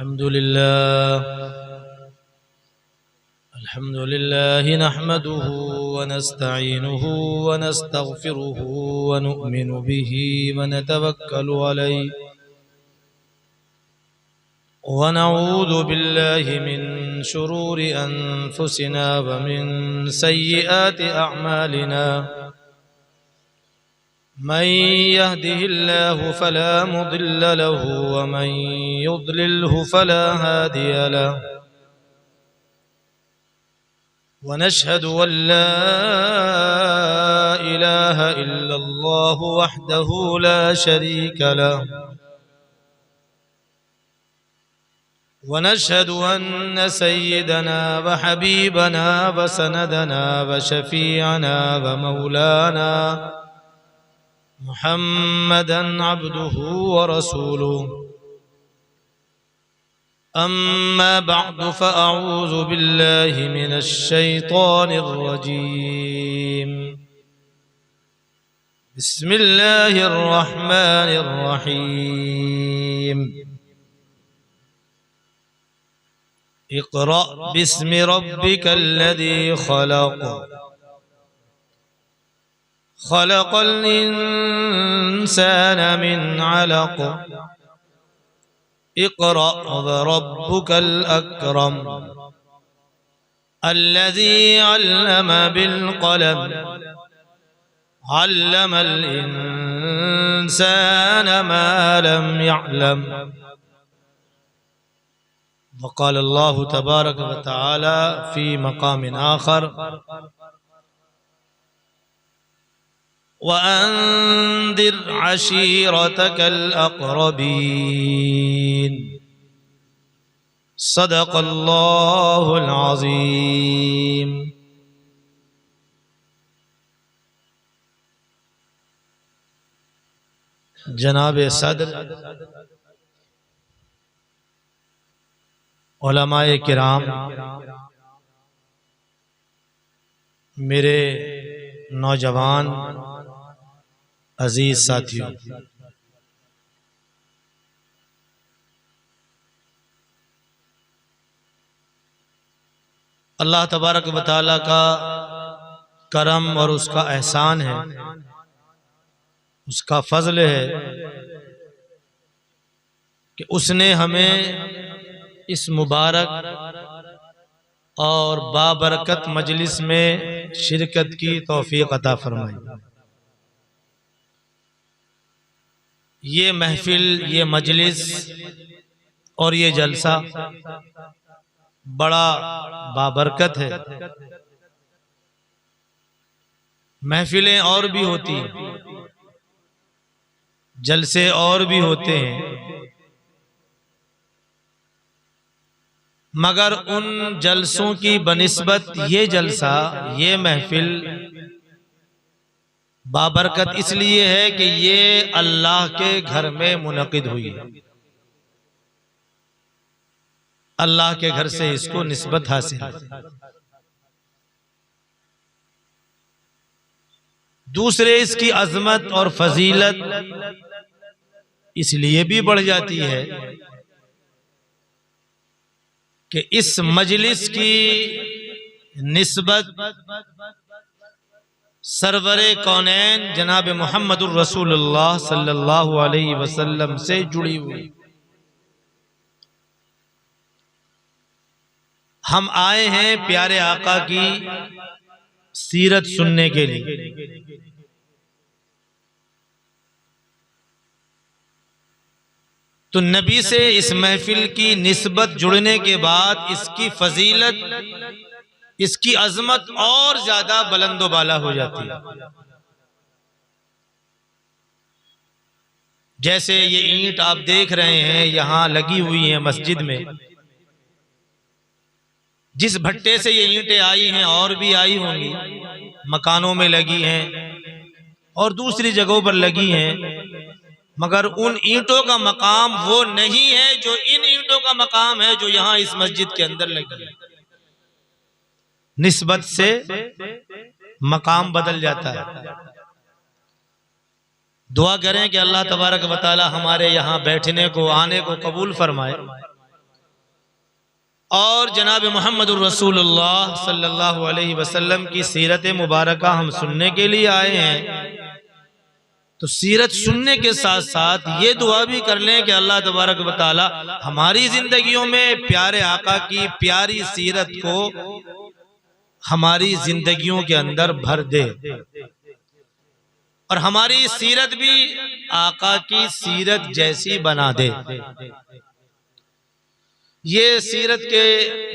अल्हम्दुलिल्लाह नहमदुहु व नस्तईनुहु व नस्तगफिरुहु व नु'मिनु बिही व नतवक्कलु अलैहि व नऊज़ु बिल्लाहि मिन शुरूरि अनफुसिना व मिन सय्यिआति अअमालिना मन यहदिहिल्लाहु फला मुदिल्ल लहु व मन युद्लिल्हु फला हादिय लहु व नशहदु अन ला इलाहा इल्लल्लाहु वहदहु ला शरीक लहु व नशहदु अन्न सय्यदना व हबीबना व सनदना व शफीअना व मौलाना मुहम्मदन अब्दुहु व रसूलुहु अम्मा बअदु फ़अऊज़ु बिल्लाहि मिनश शैतानिर रजीम बिस्मिल्लाहिर रहमानिर रहीम इक़रा बिस्मि रब्बिकल्लज़ी ख़लक़ ख़लक़ल इंसान मिन अलक़ इक़रा व रब्बुकल अकरम अल्लज़ी अल्लम बिल क़लम अल्लमल इंसान मा लम यअलम वक़ाल अल्लाहु तबारक व तआला फ़ी मक़ामिन आख़र वअन्दिर अशीरतकल अक़रबीन सदक़ल्लाहुल अज़ीम। जनाब सदर उलमाए किराम, मेरे नौजवान अजीज साथियों, अल्लाह तबारक व तआला का करम और उसका एहसान है, उसका फजल है कि उसने हमें इस मुबारक और बाबरकत मजलिस में शिरकत की तौफीक अता फरमाई। ये महफिल, ये मजलिस और ये जलसा बड़ा बाबरकत है। महफिलें और भी होती हैं, जलसे और भी होते हैं, मगर उन जलसों की बनिस्बत ये जलसा, ये महफिल बाबरकत इसलिए है कि ये अल्लाह के घर में मुनक़िद हुई है। अल्लाह के घर से इसको निस्बत हासिल है। दूसरे इसकी अजमत और फजीलत इसलिए भी बढ़ जाती है कि इस मजलिस की निस्बत सरवरे कौनैन जनाब मुहम्मदुर रसूलुल्लाह सल्लल्लाहु अलैहि वसल्लम से जुड़ी हुई। हम आए हैं प्यारे आका की सीरत सुनने के लिए। तो नबी से इस महफिल की निस्बत जुड़ने के बाद इसकी फजीलत, इसकी अजमत और ज्यादा बुलंदो बाला हो जाती है। जैसे ये ईंट आप देख रहे हैं यहां लगी हुई है मस्जिद में, जिस भट्टे से ये ईंटें आई हैं और भी आई होंगी, मकानों में लगी हैं और दूसरी जगहों पर लगी हैं, मगर उन ईंटों का मकाम वो नहीं है जो इन ईंटों का मकाम है जो यहां इस मस्जिद के अंदर लगी है। निस्बत से मकाम बदल जाता है। दुआ करें कि अल्लाह तबारक व तआला हमारे यहाँ बैठने को, आने को कबूल फरमाए और जनाब मुहम्मदुर रसूलुल्लाह सल्लल्लाहु अलैहि वसल्लम की सीरत मुबारक हम सुनने के लिए आए हैं, तो सीरत सुनने के साथ साथ ये दुआ भी कर लें कि अल्लाह तबारक व तआला हमारी जिंदगियों में प्यारे आका की प्यारी सीरत को हमारी जिंदगियों के अंदर भर दे और हमारी सीरत भी आका की सीरत जैसी बना दे। ये सीरत के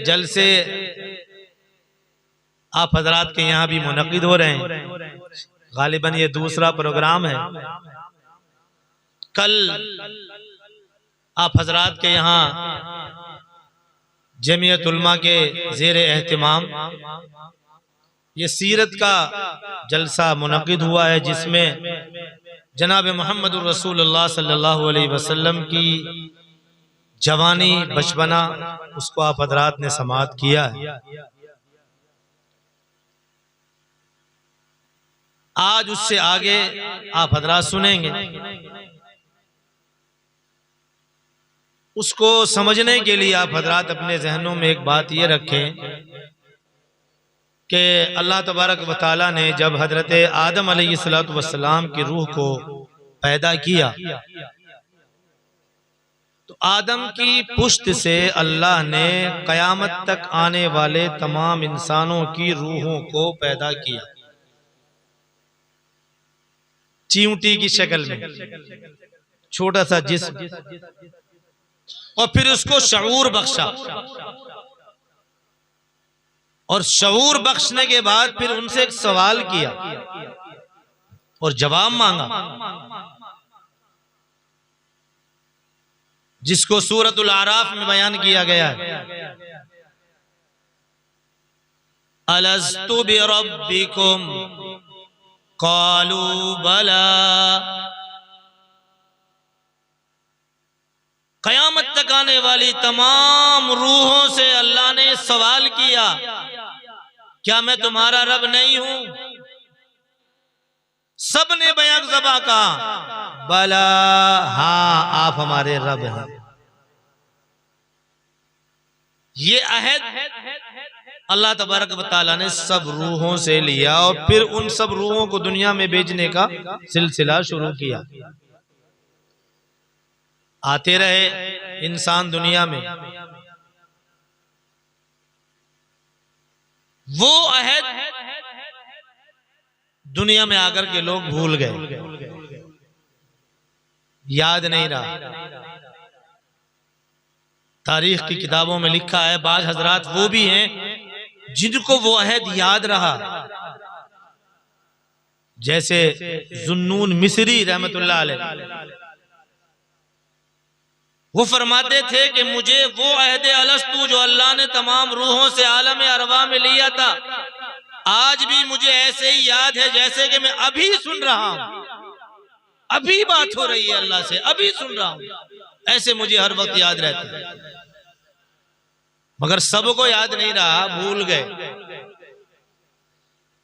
जलसे आप हजरात के यहाँ भी मुनक्किद हो रहे हैं। गालिबन ये दूसरा प्रोग्राम है। कल आप हजरात के यहाँ जमीयत उलमा के ज़ेर एहतिमाम ये सीरत का जलसा मुनक्किद हुआ है, जिसमें जनाब मुहम्मदुर रसूलुल्लाह सल्लल्लाहु अलैहि वसल्लम की जवानी बचपना उसको आप हजरात ने समाअत किया है। आज उससे आगे आप हजरात सुनेंगे। उसको समझने के लिए आप हजरात अपने जहनों में एक बात ये रखें कि अल्लाह तबारक व तआला ने जब हजरत आदम अलैहिस्सलातु वस्सलाम की रूह को पैदा किया तो आदम की पुश्त से अल्लाह ने कयामत तक आने वाले तमाम इंसानों की रूहों को पैदा किया, चींटी की शक्ल में, छोटा सा जिस्म, और फिर उसको शऊर बख्शा और शऊर बख्शने के बाद फिर उनसे एक सवाल किया और जवाब मांगा, जिसको सूरतुल आराफ में बयान किया गया है। अलस्तु बिरब्बिकुम क़ालू बला। कयामत तक आने वाली तमाम रूहों से अल्लाह ने सवाल किया, क्या मैं तुम्हारा रब नहीं हूं? सब ने बैक ज़बा कहा बला, हाँ आप हमारे रब हैं। ये अहद अल्लाह तबारक व तआला ने सब रूहों से लिया और फिर उन सब रूहों को दुनिया में भेजने का सिलसिला शुरू किया। आते रहे इंसान दुनिया में, वो अहद दुनिया में आकर के लोग भूल गए, याद नहीं रहा। तारीख की किताबों में लिखा है, बाज हजरात वो भी हैं जिनको वो अहद याद रहा, जैसे जुन्नून मिस्री रहमतुल्लाह अलैह। वो फरमाते थे कि मुझे वो अहद अलस्तु जो अल्लाह ने तमाम रूहों से आलम अरवा में लिया था, आज भी मुझे ऐसे ही याद है जैसे कि मैं अभी सुन रहा हूं, अभी बात हो रही है अल्लाह से, अभी सुन रहा हूं। ऐसे मुझे हर वक्त याद रहता है, मगर सबको याद नहीं रहा, भूल गए।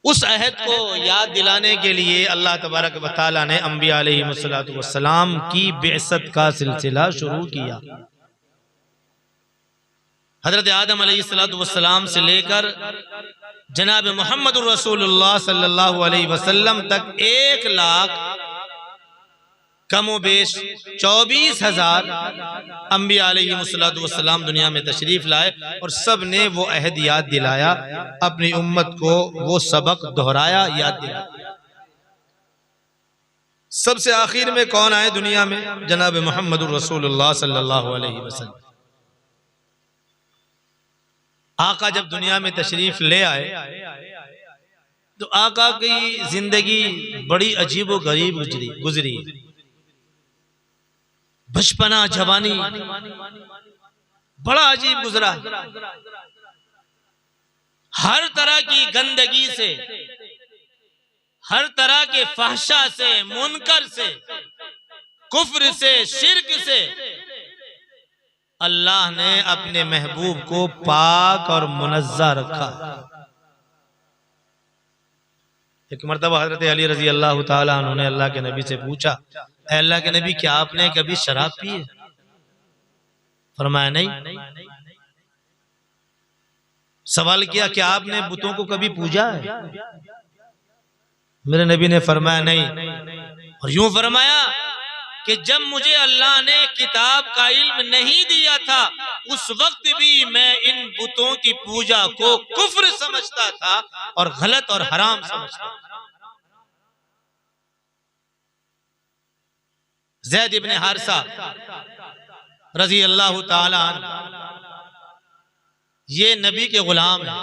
उस अहद को याद दिलाने के लिए अल्लाह तबारक व तआला ने अंबिया अलैहिमुस्सलातु वस्सलाम की बिअसत का सिलसिला शुरू किया। हजरत आदम अलैहिस्सलातु वस्सलाम से लेकर जनाब मुहम्मदुर रसूलुल्लाह सल्लल्लाहु अलैहि वसल्लम तक 1 लाख कमो बेश 24,000 अंबिया अलैहिमुस्सलातु वस्सलाम दुनिया में तशरीफ लाए और सब ने वो अहद याद दिलाया, अपनी उम्मत को वो सबक दोहराया, याद दिलाया। सबसे आखिर में कौन आए दुनिया में? जनाब मुहम्मदुर रसूलुल्लाह सल्लल्लाहु अलैहि वसल्लम। आका जब दुनिया में तशरीफ ले आए तो आका की जिंदगी बड़ी अजीब व गरीब गुजरी। बचपना जवानी बड़ा अजीब गुजरा। हर तरह की गंदगी से, हर तरह के फहशा से, मुनकर से, कुफ्र से, शिर्क से अल्लाह ने अपने महबूब को पाक और मुनज़्ज़ा रखा। एक मर्तबा हजरत अली रजी अल्लाह ताला अन्हु ने अल्लाह के नबी से पूछा, अल्लाह के नबी क्या आपने कभी शराब पी है? फरमाया नहीं। सवाल किया कि आपने बुतों को कभी पूजा है? मेरे नबी ने फरमाया नहीं, और यूं फरमाया कि जब मुझे अल्लाह ने किताब का इल्म नहीं दिया था उस वक्त भी मैं इन बुतों की पूजा को कुफ्र समझता था और गलत और हराम समझता था। ज़ैद इब्न हारिसा रजी अल्लाह ताला अन्हु ये नबी के गुलाम हैं।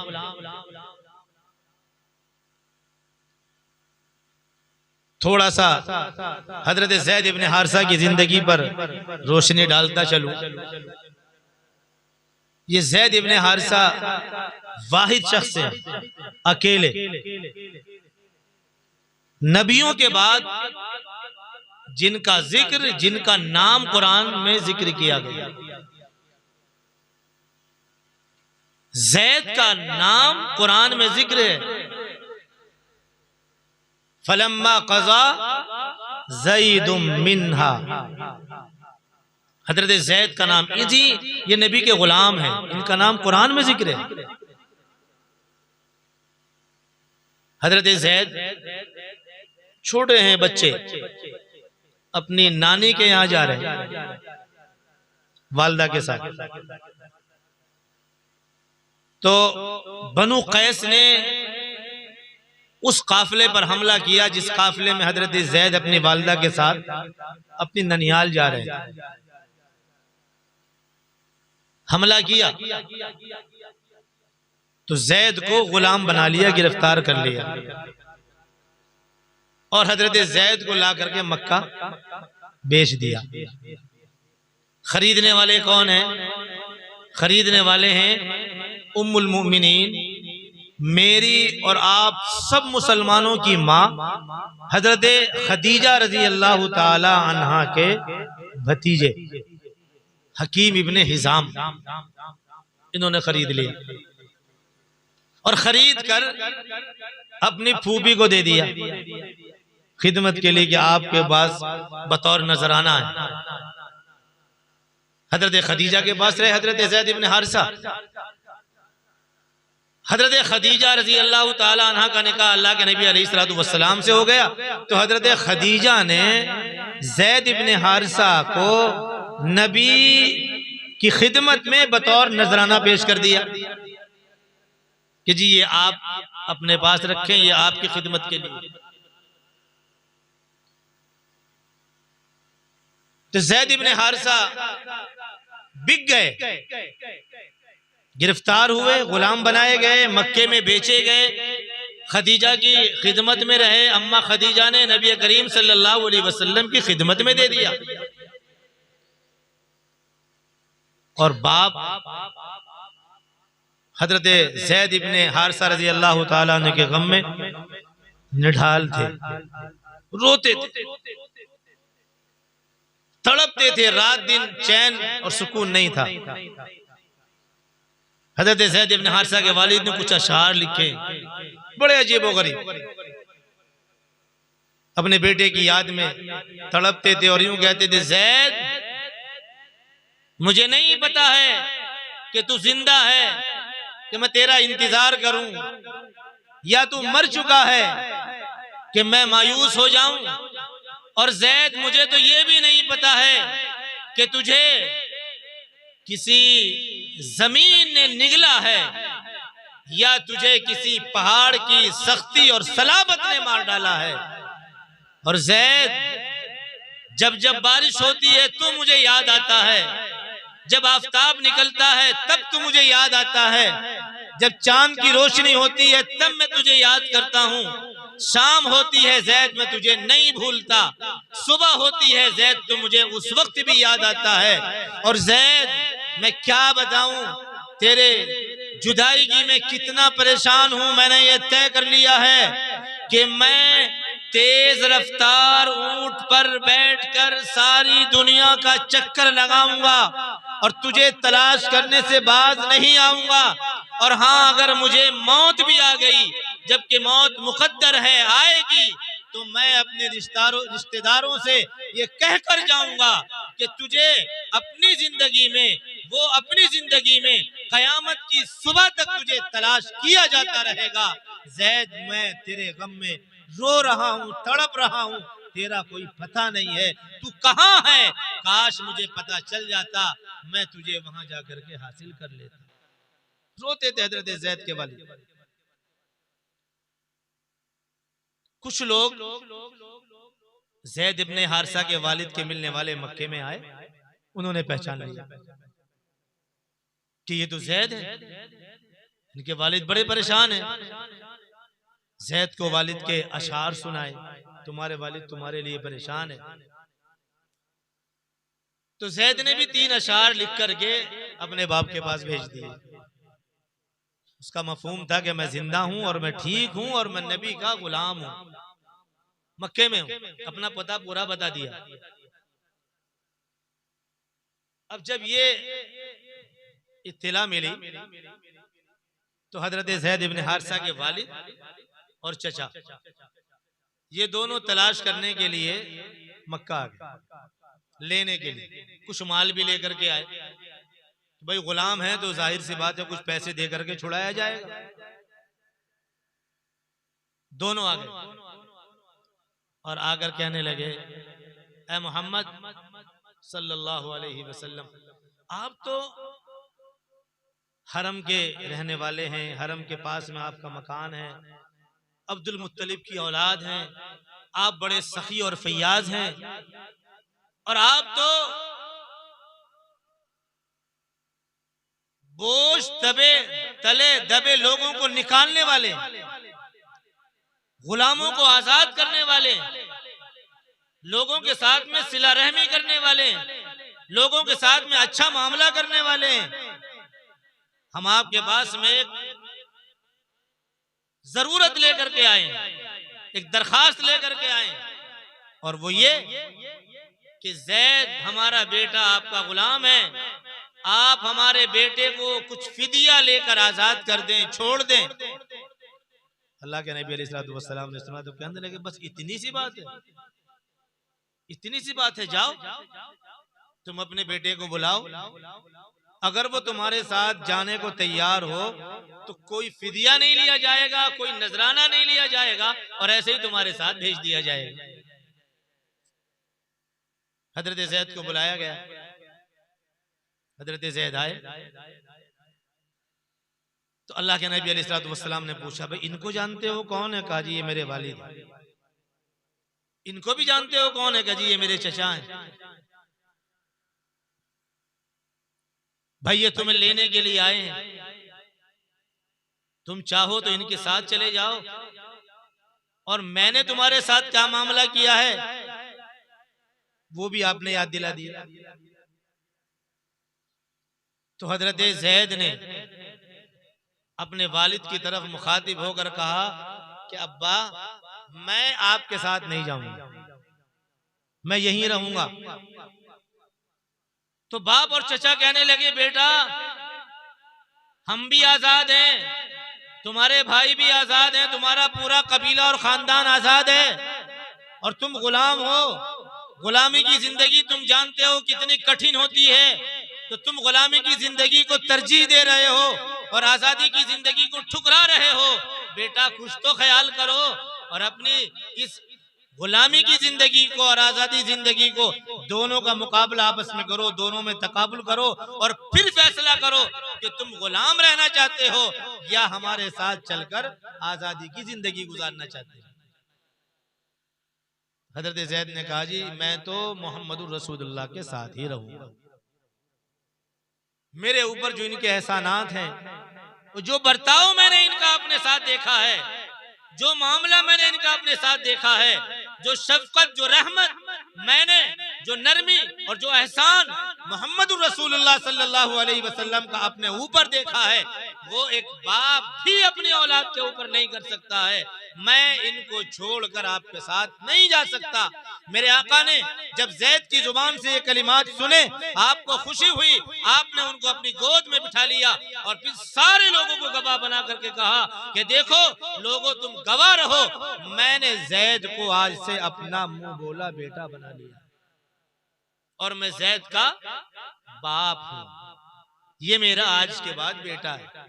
थोड़ा सा हजरत ज़ैद इब्न हारिसा की जिंदगी पर रोशनी डालता चलूं। ये ज़ैद इब्न हारिसा वाहिद शख्स है, अकेले नबियों के बाद जिनका जिक्र, जिनका नाम कुरान में जिक्र किया गया। ज़ैद का नाम कुरान में जिक्र है। फलम्मा क़ज़ा ज़ैदुम मिन्हा, हज़रत ज़ैद का नाम, जी ये नबी के गुलाम हैं, इनका नाम कुरान में जिक्र है। हज़रत ज़ैद छोटे हैं बच्चे, अपनी नानी के यहाँ जा रहे हैं वालदा के साथ। तो बनु कैस ने उस काफिले पर हमला किया जिस काफिले में हजरत ज़ैद अपनी वालिदा के साथ अपनी ननिहाल जा रहे हैं। हमला किया तो ज़ैद को गुलाम बना लिया, गिरफ्तार कर लिया और हजरत ज़ैद को ला करके मक्का बेच दिया। खरीदने वाले कौन हैं? खरीदने वाले हैं उम्मुल मोमिनीन, मेरी और आप सब मुसलमानों की माँ हजरत खदीजा रजी अल्लाह ताला अन्हा के भतीजे हकीम इब्ने हिजाम, इन्होंने खरीद लिया और खरीद कर अपनी फूफी को दे दिया खिदमत के लिए कि आपके पास बतौर नजराना है। हजरत खदीजा के पास रहे हजरत ज़ैद इब्न हारिसा। हजरत खदीजा रजी अल्लाह ताला अन्हा का निकाह अल्लाह के नबी अलैहिस्सलातु वस्सलाम से हो गया। तो हजरत खदीजा ने ज़ैद इब्न हारिसा को नबी की खिदमत में बतौर नजराना पेश कर दिया कि जी ये आप अपने पास रखें, ये आपकी खिदमत के लिए। तो ज़ैद इब्न हारिसा बिक गए, गिरफ्तार हुए, गुलाम बनाए गए, मक्के में बेचे गए, खदीजा की खिदमत में रहे। अम्मा खदीजा ने नबी करीम सल्लल्लाहु अलैहि वसल्लम की खिदमत में दे दिया और बाप हजरत ज़ैद इब्न हारिसा रजी अल्लाह ताला अन्हु के गम में निढाल थे, रोते थे, तड़पते थे, रात दिन चैन और सुकून नहीं था। हजरत ज़ैद इब्न हारिसा के वालिद ने कुछ अशआर लिखे, बड़े अजीबोगरीब, अपने बेटे की याद में तड़पते थे और यूं कहते थे, ज़ैद मुझे नहीं पता है कि तू जिंदा है कि मैं तेरा इंतजार करूं, या तू मर चुका है कि मैं मायूस हो जाऊं, और ज़ैद मुझे तो ये भी नहीं पता है कि तुझे किसी जमीन ने निगला है या तुझे किसी पहाड़ की सख्ती और सलाबत ने मार डाला है। और ज़ैद जब जब बारिश होती है तो मुझे याद आता है, जब आफताब निकलता है तब तू मुझे याद आता है, जब चांद की रोशनी होती है तब मैं तुझे याद करता हूँ, शाम होती है ज़ैद मैं तुझे नहीं भूलता, सुबह होती है ज़ैद तो मुझे उस वक्त भी याद आता है। और ज़ैद मैं क्या बताऊं तेरे जुदाई की मैं कितना परेशान हूं। मैंने ये तय कर लिया है कि मैं तेज रफ्तार ऊंट पर बैठकर सारी दुनिया का चक्कर लगाऊंगा और तुझे तलाश करने से बाज नहीं आऊंगा। और हाँ, अगर मुझे मौत भी आ गई, जबकि मौत मुकद्दर है आएगी, तो मैं अपने रिश्तेदारों से ये कहकर जाऊंगा कि तुझे अपनी जिंदगी में वो अपनी जिंदगी में कयामत की सुबह तक तुझे तलाश किया जाता रहेगा। जैद, मैं तेरे गम में रो रहा हूँ, तड़प रहा हूँ, तेरा कोई पता नहीं है, तू कहाँ है? काश मुझे पता चल जाता, मैं तुझे वहां जाकर के हासिल कर लेता। रोते थे हजरत जैद के वालिद। कुछ लोग जैद इब्ने हारिसा के वालिद के मिलने वाले मक्के में आए, उन्होंने पहचान लिया कि ये तो जैद है। इनके वालिद बड़े परेशान हैं। जैद को वालिद के अशार सुनाए, तुम्हारे वालिद तुम्हारे लिए परेशान है। तो जैद ने भी 3 अशार लिख करके अपने बाप के पास भेज दिए। उसका मफहूम था कि मैं जिंदा हूं और मैं ठीक हूं और मैं नबी का गुलाम हूं, मक्के में हूं। अपना पता पूरा बता दिया। अब जब ये इत्तिला मिली तो हजरत जैद इब्ने हारिसा के वालिद और चचा, ये दोनों तलाश करने के लिए मक्का आ गए, लेने के लिए। कुछ माल भी लेकर के आए। तो भाई गुलाम है तो जाहिर सी बात है कुछ पैसे दे करके छुड़ाया जाएगा। दोनों आ गए और आकर कहने लगे, ऐ मोहम्मद सल्लल्लाहु अलैहि वसल्लम, आप तो हरम के रहने वाले हैं, हरम के पास में आपका मकान है, अब्दुल मुत्तलिब की औलाद हैं, आप बड़े सखी और फैयाज हैं, और आप तो बोझ दबे तले दबे लोगों को निकालने वाले, गुलामों को आजाद करने वाले, लोगों के साथ में सिला रहमी करने वाले, लोगों के साथ में अच्छा मामला करने वाले। हम आपके पास में एक जरूरत लेकर के आए, एक दरखास्त लेकर के आए, और वो ये कि जैद हमारा बेटा आपका गुलाम है, आप हमारे बेटे को कुछ फिदिया लेकर आजाद कर दें, छोड़ दें। अल्लाह के नबी अलैहि वसल्लम ने सुना तो कहने लगे, बस इतनी सी बात है, इतनी सी बात है, जाओ तुम अपने बेटे को बुलाओ, अगर वो तुम्हारे साथ जाने को तैयार हो तो कोई फिदिया नहीं लिया जाएगा, कोई नजराना नहीं लिया जाएगा, और ऐसे ही तुम्हारे साथ भेज दिया जाएगा। हजरत जैद को बुलाया गया। हजरत जैद आए तो अल्लाह के नबी अलैहिस्सलाम ने पूछा, भाई इनको जानते हो कौन है? कहा जी ये मेरे वालिद हैं। इनको भी जानते हो कौन है? कहा जी ये मेरे चचा हैं। भाई ये तुम्हें लेने के लिए आए हैं, तुम चाहो तो इनके साथ चले जाओ, और मैंने तुम्हारे साथ क्या मामला किया है वो भी आपने याद दिला दिया। तो हजरत जैद ने अपने वालिद की तरफ मुखातिब होकर कहा कि अब्बा मैं आपके साथ नहीं जाऊंगा, मैं यहीं रहूंगा। तो बाप और चचा कहने लगे, बेटा हम भी आजाद हैं, तुम्हारे भाई भी आजाद हैं, तुम्हारा पूरा कबीला और खानदान आजाद है, और तुम गुलाम हो। गुलामी की जिंदगी तुम जानते हो कितनी कठिन होती है, तो तुम गुलामी की जिंदगी को तरजीह दे रहे हो और आजादी की जिंदगी को ठुकरा रहे हो। बेटा कुछ तो ख्याल करो और अपनी इस गुलामी की जिंदगी को और आजादी जिंदगी को दोनों का मुकाबला आपस में करो, दोनों में तकाबुल करो, और फिर फैसला करो कि तुम गुलाम रहना चाहते हो या हमारे साथ चलकर आजादी की जिंदगी गुजारना चाहते हो। हजरत जैद ने कहा, जी मैं तो मोहम्मदुर रसूलुल्लाह के साथ ही रहूंगा। मेरे ऊपर जो इनके एहसानात हैं, जो बर्ताव मैंने इनका अपने साथ देखा है, जो मामला मैंने इनका अपने साथ देखा है, जो शफकत, जो रहमत मैंने, जो नरमी और जो एहसान मोहम्मद रसूलुल्लाह सल्लल्लाहु अलैहि वसल्लम का अपने ऊपर देखा है, वो एक बाप भी अपनी औलाद के ऊपर नहीं कर सकता है। मैं इनको छोड़कर आपके साथ नहीं जा सकता। मेरे आका ने जब जैद की जुबान से ये कलिमात सुने, आपको खुशी हुई, आपने उनको अपनी गोद में बिठा लिया और फिर सारे लोगों को गवाह बना करके कहा कि देखो लोगों तुम गवाह रहो, मैंने जैद को आज से अपना मुंह बोला बेटा बना लिया और मैं जैद का बाप हूं। ये मेरा आज के बाद बेटा है।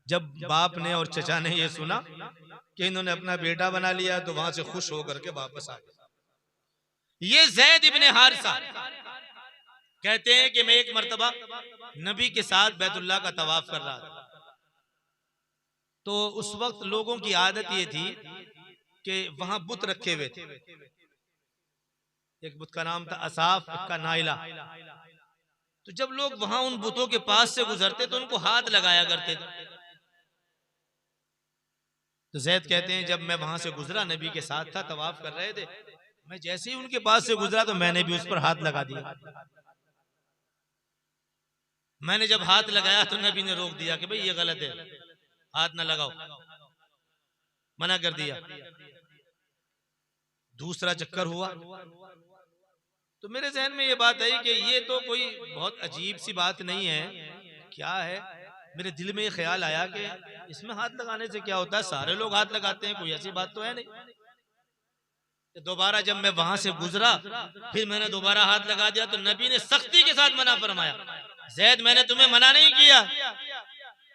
जब बाप ने और चचा ने ये सुना कि इन्होंने अपना बेटा बना लिया तो वहां से खुश होकर के वापस आ गए। ये ज़ैद इब्ने हारिसा कहते हैं कि मैं एक मर्तबा नबी के साथ बैतुल्लाह का तवाफ कर रहा था, तो उस वक्त लोगों की आदत ये थी कि वहां बुत रखे हुए थे। एक बुत का नाम था असाफ, एक का नाइला। तो जब लोग वहां उन बुतों के पास से गुजरते तो उनको हाथ लगाया करते थे। तो ज़ैद कहते हैं जब मैं वहां से गुजरा, नबी के साथ था, तवाफ कर रहे थे, मैं जैसे ही उनके पास से गुजरा तो मैंने भी उस पर हाथ लगा दिया। मैंने जब हाथ लगाया तो नबी ने रोक दिया कि भाई ये गलत है, हाथ ना लगाओ, मना कर दिया। दूसरा चक्कर हुआ तो मेरे जहन में ये बात आई कि ये तो कोई बहुत अजीब सी बात नहीं है, क्या है। मेरे दिल में ये ख्याल आया कि इसमें हाथ लगाने से क्या होता है, सारे लोग हाथ लगाते हैं, कोई ऐसी बात तो है नहीं। दोबारा जब मैं वहां से गुजरा फिर मैंने दोबारा हाथ लगा दिया तो नबी ने सख्ती के साथ मना फरमाया, ज़ैद मैंने तुम्हें मना नहीं किया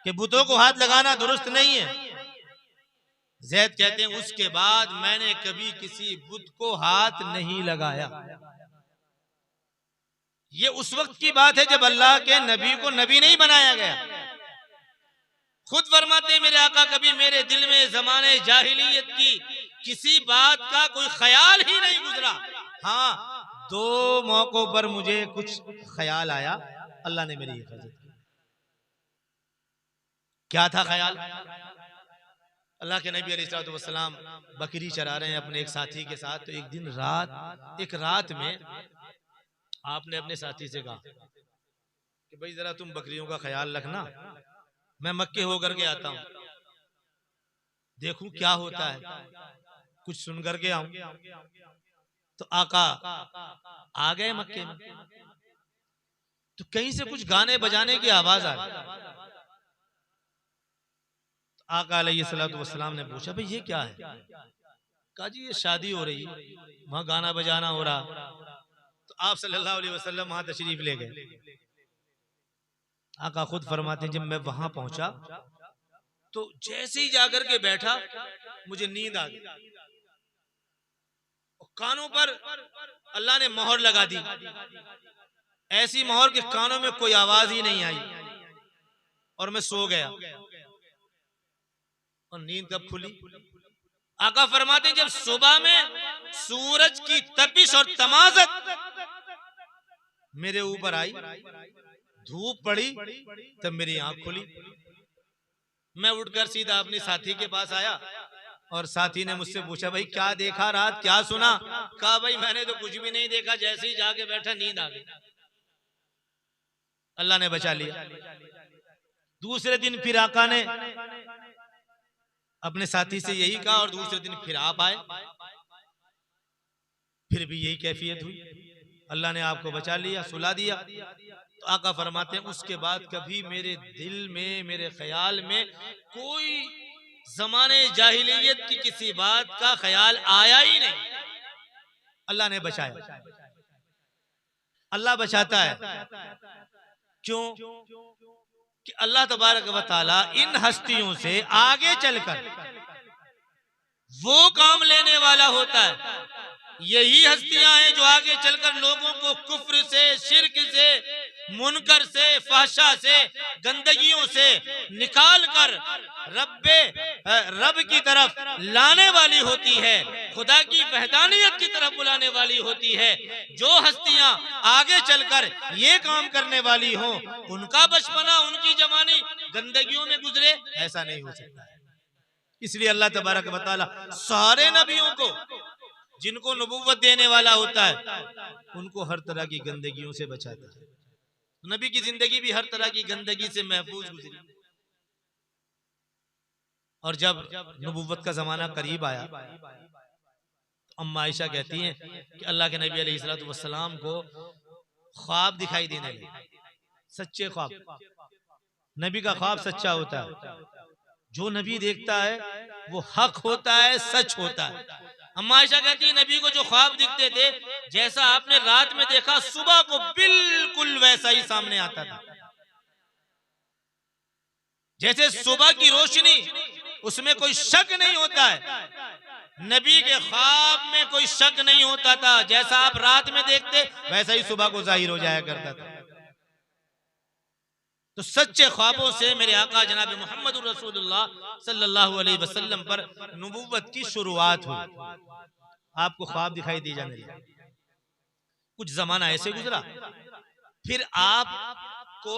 कि बुतों को हाथ लगाना दुरुस्त नहीं है। ज़ैद कहते हैं उसके बाद मैंने कभी किसी बुत को हाथ नहीं लगाया। ये उस वक्त की बात है जब अल्लाह के नबी को नबी नहीं बनाया गया। खुद फरमाते हैं मेरे आका कभी मेरे दिल में ज़माने जाहिलियत की किसी बात का कोई ख्याल ही नहीं गुजरा। हाँ, दो मौकों पर मुझे कुछ ख्याल आया, अल्लाह ने मेरी हिफाजत की। क्या था ख्याल? अल्लाह के नबी अलैहिस्सलाम बकरी चरा रहे हैं अपने एक साथी के साथ, तो एक रात में आपने अपने साथी से कहा कि भाई जरा तुम बकरियों का ख्याल रखना, मैं मक्के होकर के आता हूं, देखूं क्या होता है, कुछ सुन करके आऊं। तो आका आ गए मक्के में, तो कहीं से कुछ गाने बजाने की आवाज आ रही। तो आका अलैहिस्सलाम ने पूछा भाई ये क्या है? कहा जी ये शादी हो रही, वहां गाना बजाना हो रहा। तो आप सल्लल्लाहु अलैहि वसल्लम वहां तशरीफ ले गए। आका खुद फरमाते हैं जब मैं वहां पहुंचा तो जैसे ही जाकर के बैठा मुझे नींद आ गई। कानों पर अल्लाह ने मोहर लगा दी, ऐसी मोहर के कानों में कोई आवाज ही नहीं आई, और मैं सो गया। और नींद कब खुली? आका फरमाते हैं जब सुबह में सूरज की तपिश और तमाजत मेरे ऊपर आई, धूप पड़ी, तब मेरी आंख खुली। मैं उठकर सीधा अपने साथी के पास आया और साथी ने मुझसे पूछा भाई क्या देखा रात, क्या सुना? कहा भाई मैंने तो कुछ भी नहीं देखा, जैसे ही जाके बैठा नींद आ गई। अल्लाह ने बचा लिया। दूसरे दिन फिर आका ने अपने साथी से यही कहा और दूसरे दिन फिर आप आए, फिर भी यही कैफियत हुई। अल्लाह ने आपको बचा लिया, सुला दिया। तो आका फरमाते हैं उसके बाद कभी मेरे दिल में, मेरे ख्याल में कोई ज़माने जाहिलियत की किसी बात का ख्याल आया ही नहीं। अल्लाह ने बचाया। अल्लाह बचाता है क्यों? कि अल्लाह तबारक व तआला इन हस्तियों से आगे चलकर वो काम लेने वाला होता है। यही हस्तियां हैं जो आगे चलकर लोगों को कुफ्र से, शिर्क से, मुनकर से, फहशा से, गंदगियों से निकाल कर रब की तरफ लाने वाली होती है, खुदा की वहदानियत की तरफ बुलाने वाली होती है। जो हस्तियां आगे चलकर ये काम करने वाली हों, उनका बचपना, उनकी जवानी गंदगियों में गुजरे, ऐसा नहीं हो सकता है। इसलिए अल्लाह तबारक व तआला सारे नबियों को, जिनको नबूवत देने वाला होता है, उनको हर तरह की गंदगियों से बचाता है। नबी की जिंदगी भी हर तरह की गंदगी से महफूज गुजरी। और जब नबूवत का जमाना करीब आया तो अम्मा आयशा कहती हैं कि अल्लाह के नबी अलैहिस्सलाम को ख्वाब दिखाई देने लगे, सच्चे ख्वाब। नबी का ख्वाब सच्चा होता है, जो नबी देखता है वो हक होता है, सच होता है। अम्मा आयशा कहती है नबी को जो ख्वाब दिखते थे, जैसा आपने रात में देखा सुबह को बिल्कुल वैसा ही सामने आता था। जैसे सुबह की रोशनी, उसमें कोई शक नहीं होता है, नबी के ख्वाब में कोई शक नहीं होता था। जैसा आप रात में देखते वैसा ही सुबह को जाहिर हो जाया करता था। तो सच्चे ख्वाबों से मेरे आका जनाब मोहम्मद रसूलुल्लाह सल्लल्लाहु अलैहि वसल्लम पर नबूवत की शुरुआत हुई। आपको ख्वाब दिखाई दी जाने लगे। कुछ जमाना ऐसे गुजरा, फिर आपको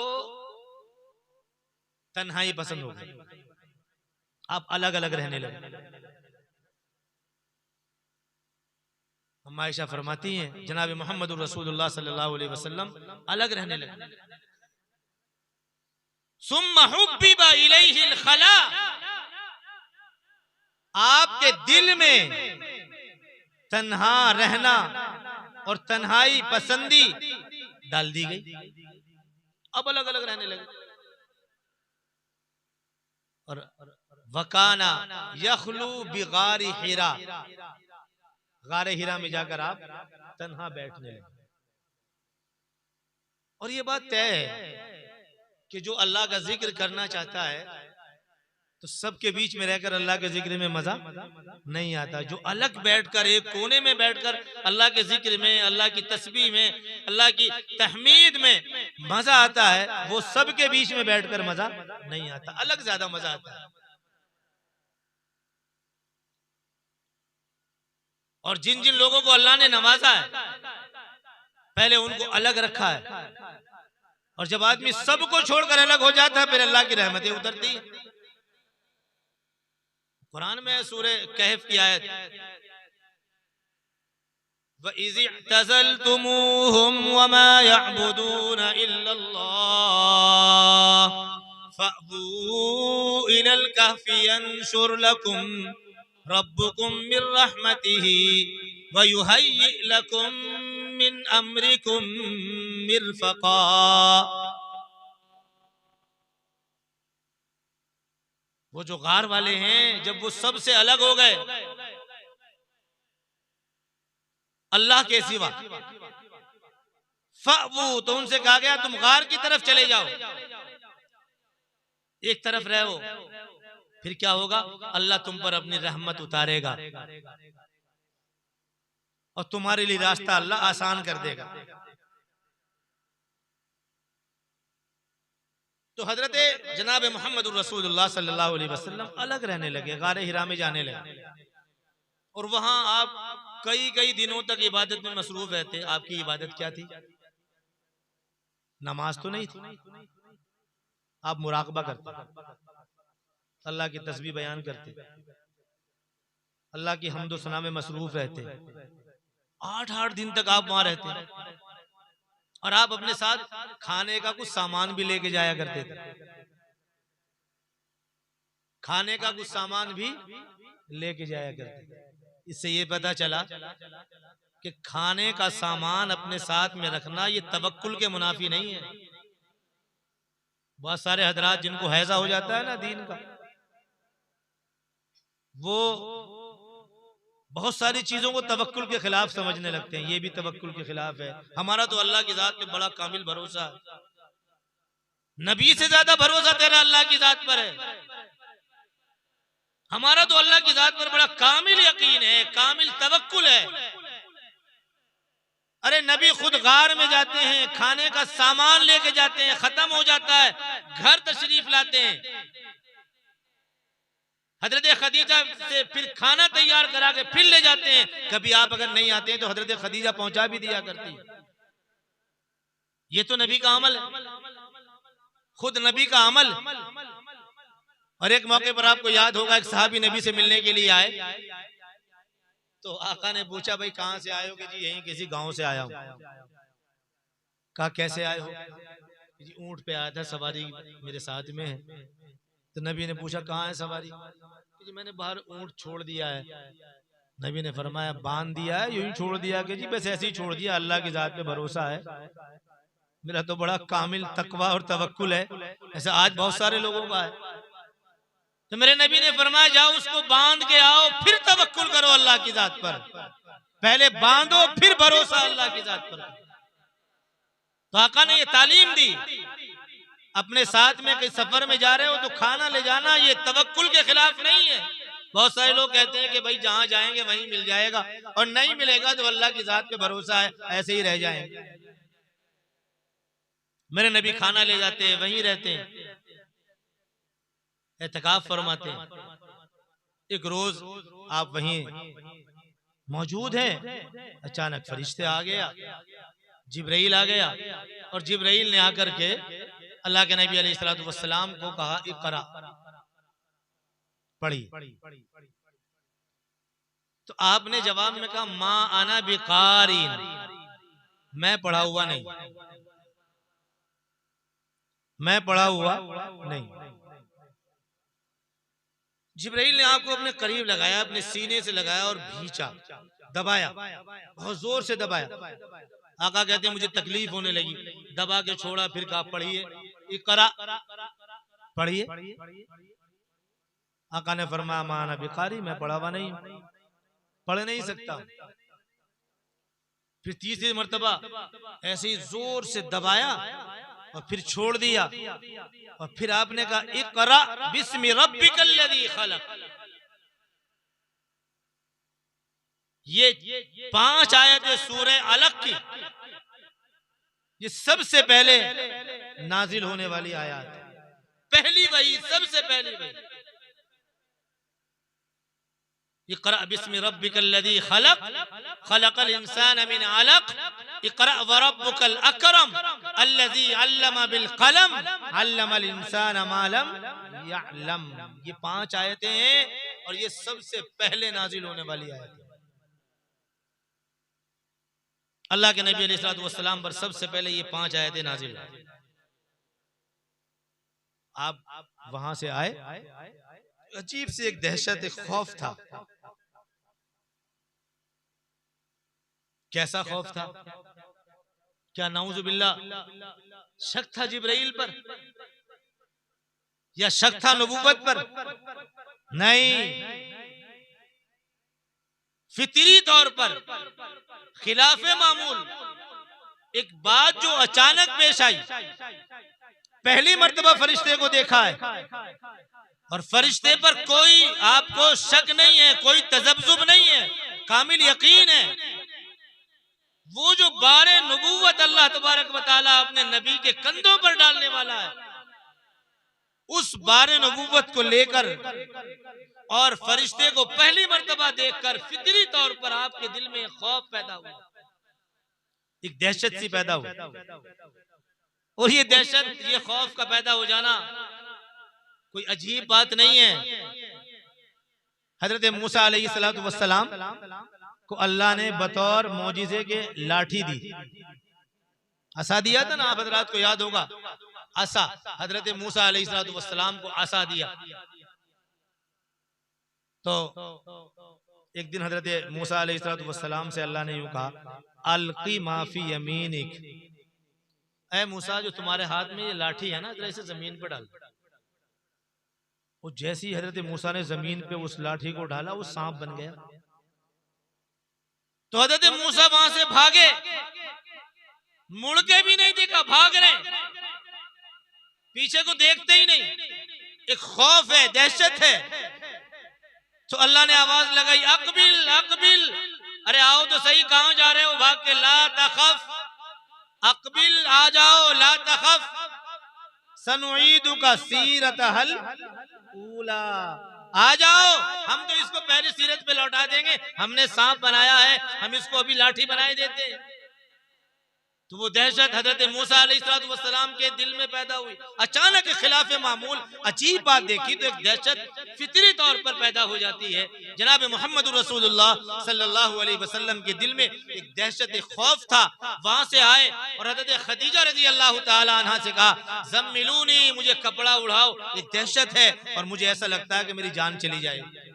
तन्हाई पसंद हो गई, आप अलग अलग रहने लगे। अम्मा आयशा फरमाती हैं जनाब मोहम्मद रसूलुल्लाह सल्लल्लाहु अलैहि वसल्लम अलग रहने लगे। सुम्मा हुब्बिबा इलैहिल खला, आपके दिल में तन्हा रहना और तन्हाई पसंदी डाल दी गई, अब अलग अलग रहने लगे। और वकाना यखलू बिगारी हिरा, गारे हिरा में जाकर आप तन्हा बैठने लगे। और ये बात तय है कि जो अल्लाह का जिक्र करना चाहता है तो सबके बीच में रहकर अल्लाह के जिक्र में मजा नहीं आता। जो अलग बैठकर एक कोने में बैठकर अल्लाह के जिक्र में, अल्लाह की तस्बीह में, अल्लाह की तहमीद में मजा आता है, वो सबके बीच में बैठकर मजा नहीं आता, अलग ज्यादा मजा आता है। और जिन जिन लोगों को अल्लाह ने नवाजा है, पहले उनको अलग रखा है, और जब आदमी सबको छोड़कर अलग हो जाता है फिर अल्लाह की रहमतें उतरती है। कुरान में सूरे कहफ की आयत, वइज़ इअ्तज़लतुमूहुम वमा यअबुदून इल्लल्लाह फअबू इलल कहफि यंशुर लकुम रब्बुकुम मिर रहमतिही व युहय्यि लकुम मिन अम्रिकुम मिरफक़ा। वो जो गार वाले हैं, जब वो सबसे अलग हो गए अल्लाह के सिवा, फअबू, तो उनसे कहा गया तुम गार की तरफ चले जाओ, एक तरफ रहो, फिर क्या होगा, अल्लाह तुम पर अपनी रहमत उतारेगा और तुम्हारे लिए रास्ता अल्लाह आसान कर देगा। तो हजरत जनाब मोहम्मद रसूलुल्लाह सल्लल्लाहु अलैहि वसल्लम अलग रहने लगे, गारे हिरा में जाने लगे, और वहां आप कई कई दिनों तक इबादत में मसरूफ रहते। आपकी इबादत क्या थी? नमाज तो नहीं थी, आप मुराकबा करते, अल्लाह की तस्बीह बयान करते, अल्लाह की हम्दो सना में मसरूफ रहते। 8-8 दिन तक आप वहां रहते, और आप अपने साथ खाने का कुछ सामान भी लेके जाया करते थे, खाने का कुछ सामान भी लेके जाया करते थे। इससे ये पता चला कि खाने का सामान अपने साथ में रखना ये तवक्कुल के मुनाफी नहीं है। बहुत सारे हजरात जिनको हैजा हो जाता है ना दीन का, वो बहुत सारी चीजों को तवक्कुल के खिलाफ समझने लगते हैं। ये भी तवक्कुल के खिलाफ है। हमारा तो अल्लाह की जात पे बड़ा कामिल भरोसा है, नबी से ज्यादा भरोसा तेरा अल्लाह की जात पर है। हमारा तो अल्लाह की जात पर बड़ा कामिल यकीन है, कामिल तवक्कुल है। अरे नबी खुद गार में जाते हैं, खाने का सामान लेके जाते हैं, खत्म हो जाता है, घर तशरीफ लाते हैं, हजरत खदीजा से फिर खाना तैयार करा के फिर ले जाते हैं। कभी आप अगर नहीं आते हैं तो हजरत खदीजा पहुंचा भी दिया करती। ये तो नबी का अमल है, खुद नबी का अमल। और एक मौके पर आपको याद होगा, एक साहबी नबी से मिलने के लिए आए, तो आका ने पूछा भाई कहां से आए हो? कि जी यहीं किसी गांव से आया हूं। कहा कैसे आए हो? जी ऊंट पे आया था, सवारी मेरे साथ में है। तो नबी ने पूछा कहाँ है सवारी? जी मैंने बाहर ऊंट छोड़ दिया है। नबी ने फरमाया बांध दिया है, यूं ही छोड़ दिया? कि जी बस ऐसे ही छोड़ दिया, अल्लाह की जात पे भरोसा है, मेरा तो बड़ा कामिल तकवा और तवक्कुल है। ऐसा आज बहुत सारे लोगों का है। तो मेरे नबी ने फरमाया जाओ उसको बांध के आओ, फिर तवक्कुल करो अल्लाह की जात पर। पहले बांधो फिर भरोसा अल्लाह की जात पर। तो आका ने ये तालीम दी अपने साथ में कहीं सफर में जा रहे हो तो खाना ले जाना, ये तवक्कुल के खिलाफ नहीं है। बहुत सारे लोग कहते हैं कि भाई जहां जाएंगे वहीं मिल जाएगा, और नहीं मिलेगा तो अल्लाह की जात पे भरोसा है, ऐसे ही रह जाएंगे। मेरे नबी खाना ले जाते हैं, वहीं रहते हैं, एतकाफ फरमाते हैं। एक रोज आप वहीं मौजूद हैं, अचानक फरिश्ते आ गया, जिब्राइल आ गया, और जिब्राइल ने आकर के अल्लाह के नबी अलैहिस्सलातु वस्सलाम को कहा, इक़रा, पढ़ी। तो आपने जवाब में कहा, मा आना बिकारीन, मैं पढ़ा हुआ नहीं, मैं पढ़ा हुआ नहीं। जिब्राइल ने आपको अपने करीब लगाया, अपने सीने से लगाया और भींचा, दबाया, बहुत जोर से दबाया। आका कहते हैं मुझे तकलीफ होने लगी, दबा के छोड़ा, फिर कहा पढ़िए, इक़रा, पढ़िए। आका ने फरमाया, माना बिकारी, मैं पढ़ा हुआ नहीं, पढ़ नहीं सकता। फिर तीसरी मर्तबा ऐसे ही जोर से दबाया और फिर छोड़ दिया, और फिर आपने कहा, इक़रा बिस्मि रब्बिकल लज़ी खलक़। ये 5 आयतें सूरह अलक़ की, ये सबसे पहले नाजिल होने वाली आयत है, पहली वही, सबसे पहली वही। इक़रा बिस्मि रब्बिकल लज़ी खलक़, खलक़ल इंसान मिन अलक़, इक़रा व रब्बुकल अकरम अल्लज़ी अल्लम बिल क़लम अल्लमल इंसान मा लम यअलम। ये 5 आयतें हैं और ये सबसे पहले नाजिल होने वाली आयत है। अल्लाह के नबी अलैहिस्सलातु वस्सलाम पर सबसे पहले ये 5 आयतें नाजिल हुई। आप वहां से आए, अजीब सी एक दहशत, एक खौफ था। कैसा खौफ था? क्या नाउजुबिल्लाह शक था जिब्राइल पर, या शक था नबूवत पर? नहीं, फितरी तौर पर खिलाफे मामूल एक बात जो अचानक पेश आई। पहली मर्तबा फरिश्ते को देखा है, और फरिश्ते पर कोई आपको शक नहीं है, कोई तजब्जुब नहीं है, कामिल यकीन है। वो जो बारे नबूवत अल्लाह तबारक व तआला अपने नबी के कंधों पर डालने वाला है, उस बारे नबूवत को लेकर और फरिश्ते को पहली मर्तबा देखकर फितरी तौर पर आपके दिल में खौफ पैदा हुआ, एक दहशत सी पैदा हुई। और ये दहशत, ये खौफ का पैदा हो जाना कोई अजीब बात नहीं है। हजरत मूसा अलैहिस्सलातु वस्सलाम को अल्लाह ने बतौर मौजिज़े के लाठी दी, असा दिया था ना, आप हजरात को याद होगा, असा। हजरत मूसा अलैहिस्सलातु वस्सलाम को असा दिया। तो एक दिन हजरत मूसा अलैहिस्सलातु वस्सलाम से अल्लाह ने यूं कहा, अलकी माफी यमीनिक, ऐ मूसा जो तुम्हारे हाथ में ये लाठी है ना, जरा इसे जमीन पर डाल। वो जैसे ही हजरत मूसा ने जमीन पे उस लाठी को डाला, वो सांप बन गया। तो हजरत मूसा वहां से भागे, मुड़ के भी नहीं देखा, भाग रहे, पीछे को देखते ही नहीं। एक खौफ है, दहशत है। तो अल्लाह ने आवाज लगाई, अकबिल अकबिल, अरे आओ तो सही, कहां जा रहे हो भाग के? ला तखफ, अकबिल आ जाओ, ला तखफ, सनुईदुका सीरतहल ऊला, आ जाओ, हम तो इसको पहली सीरत पे लौटा देंगे, हमने सांप बनाया है, हम इसको अभी लाठी बनाए देते हैं। तो वो दहशत हजरत मूसा अलैहिस्सलातु वस्सलाम के दिल में पैदा हुई। अचानक खिलाफ मामूल अजीब बात देखी तो एक दहशत फितरी तौर पर पैदा हो जाती है। जनाब मोहम्मद रसूलुल्लाह सल्लल्लाहु अलैहि वसल्लम के दिल में एक दहशत, एक खौफ था। वहां से आए और हजरत खदीजा रजी अल्लाह ताला अन्हा से कहा, ज़म्मिलूनी, मुझे कपड़ा उड़ाओ, एक दहशत है और मुझे ऐसा लगता है कि मेरी जान चली जाएगी।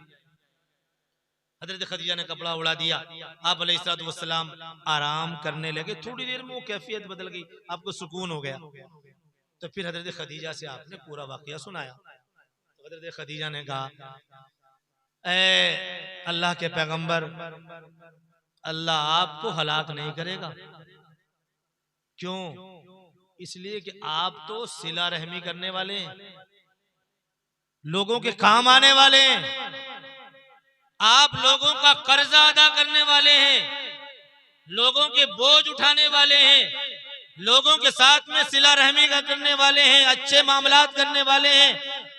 हजरत खदीजा ने कपड़ा उड़ा दिया, आप अलैहिस्सलातु वस्सलाम आराम करने लगे। थोड़ी देर में वो कैफियत बदल गई, आपको सुकून हो गया। तो फिर हजरत खदीजा से आपने पूरा वाकया सुनाया। तो हजरत खदीजा ने कहा, ए अल्लाह के पैगंबर, अल्लाह आपको हलाक नहीं करेगा। क्यों? इसलिए कि आप तो सिला रहमी करने वाले हैं, लोगों के काम आने वाले हैं, आप लोगों का कर्जा अदा करने वाले हैं, लोगों के बोझ उठाने वाले हैं, लोगों के साथ में सिला रहमी करने वाले हैं, अच्छे मामलात करने वाले हैं।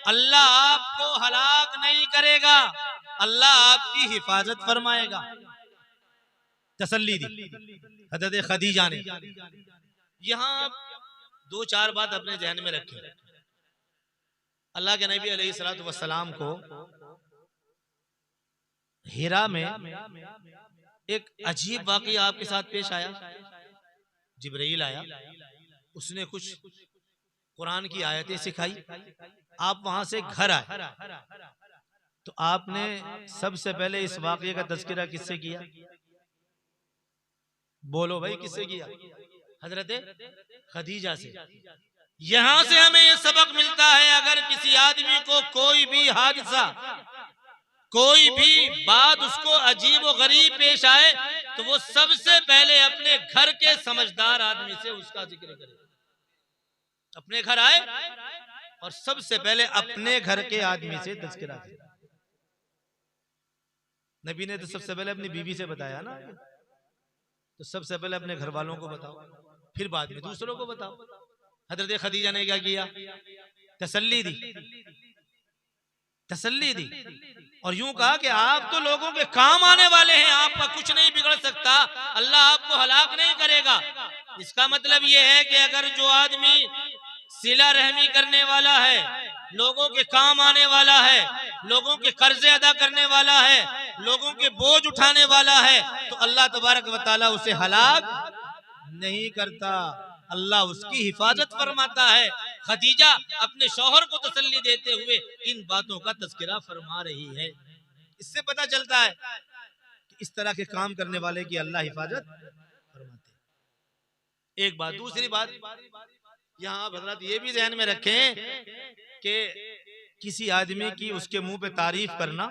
अल्लाह आपको हलाक नहीं करेगा, अल्लाह आपकी हिफाजत फरमाएगा। तसल्ली दी हज़रत खदीजा ने। यहां 2-4 बात अपने जहन में रखें। अल्लाह के नबी अलैहिस्सलातु वस्सलाम को हिरा में एक अजीब वाकया आपके साथ पेश आया। जिब्राइल आया, उसने कुछ कुरान की आयतें सिखाई, आप वहां से घर आए, तो आपने सबसे पहले इस वाकये का तज़किरा किससे किया? बोलो भाई, किससे किया? हजरत खदीजा से। यहां से हमें यह सबक मिलता है, अगर किसी आदमी को कोई भी हादसा, कोई भी बात उसको अजीब व गरीब पेश आए, तो वो सबसे पहले अपने घर के समझदार आदमी से उसका जिक्र करे। अपने घर आए और सबसे पहले अपने घर के आदमी से तज़किरा करे। नबी ने तो सबसे पहले अपनी बीवी से बताया ना, तो सबसे पहले अपने घर वालों को बताओ, फिर बाद में दूसरों को बताओ। हजरत खदीजा ने क्या किया? तसल्ली दी, तसल्ली दी और यूं कहा कि आप तो लोगों के काम आने वाले हैं, आपका कुछ नहीं बिगड़ सकता, अल्लाह आपको हलाक नहीं करेगा। इसका मतलब यह है कि अगर जो आदमी सिला रहमी करने वाला है, लोगों के काम आने वाला है, लोगों के कर्जे अदा करने वाला है, लोगों के बोझ उठाने वाला है, तो अल्लाह तबारक व तआला उसे हलाक नहीं करता, अल्लाह उसकी हिफाजत फरमाता है। खदीजा अपने शौहर को तसल्ली देते हुए इन बातों का तज़किरा फरमा रही है। इससे पता चलता है कि इस तरह के काम करने वाले की अल्लाह हिफाजत फरमाते हैं। एक बात। दूसरी बात, यहाँ हज़रात ये भी ध्यान में रखें कि किसी आदमी की उसके मुंह पे तारीफ करना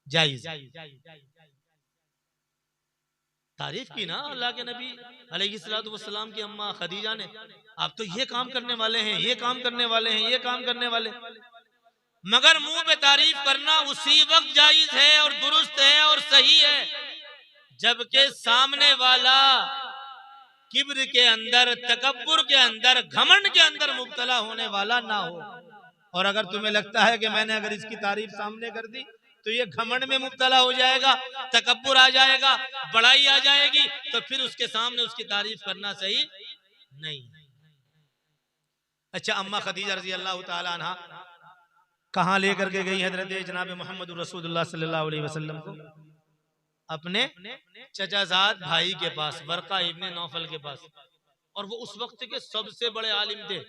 जायज। तारीफ की ना अल्लाह के नबी अलैहिस्सलातु वस्सलाम की अम्मा खदीजा ने, आप तो ये काम करने वाले हैं, ये काम करने वाले हैं, ये काम करने वाले। मगर मुंह पे तारीफ करना उसी वक्त जायज है और दुरुस्त है और सही है जबकि सामने वाला किब्र के अंदर, तकब्बुर के अंदर, घमंड के अंदर मुब्तला होने वाला ना हो। और अगर तुम्हें लगता है कि मैंने अगर इसकी तारीफ सामने कर दी तो ये घमंड में मुब्तला हो जाएगा, तकब्बुर आ जाएगा, बड़ाई आ जाएगी, तो फिर उसके सामने उसकी तारीफ करना सही नहीं। अच्छा, अम्मा खदीजा रज़ी अल्लाह ताला अन्हा कहाँ लेकर के गई हजरत जनाब मोहम्मद रसूलुल्लाह सल्लल्लाहु अलैहि वसल्लम को? अपने चचाजाद भाई के पास, वर्का इब्ने नौफल के पास। और वो उस वक्त के सबसे बड़े आलिम थे,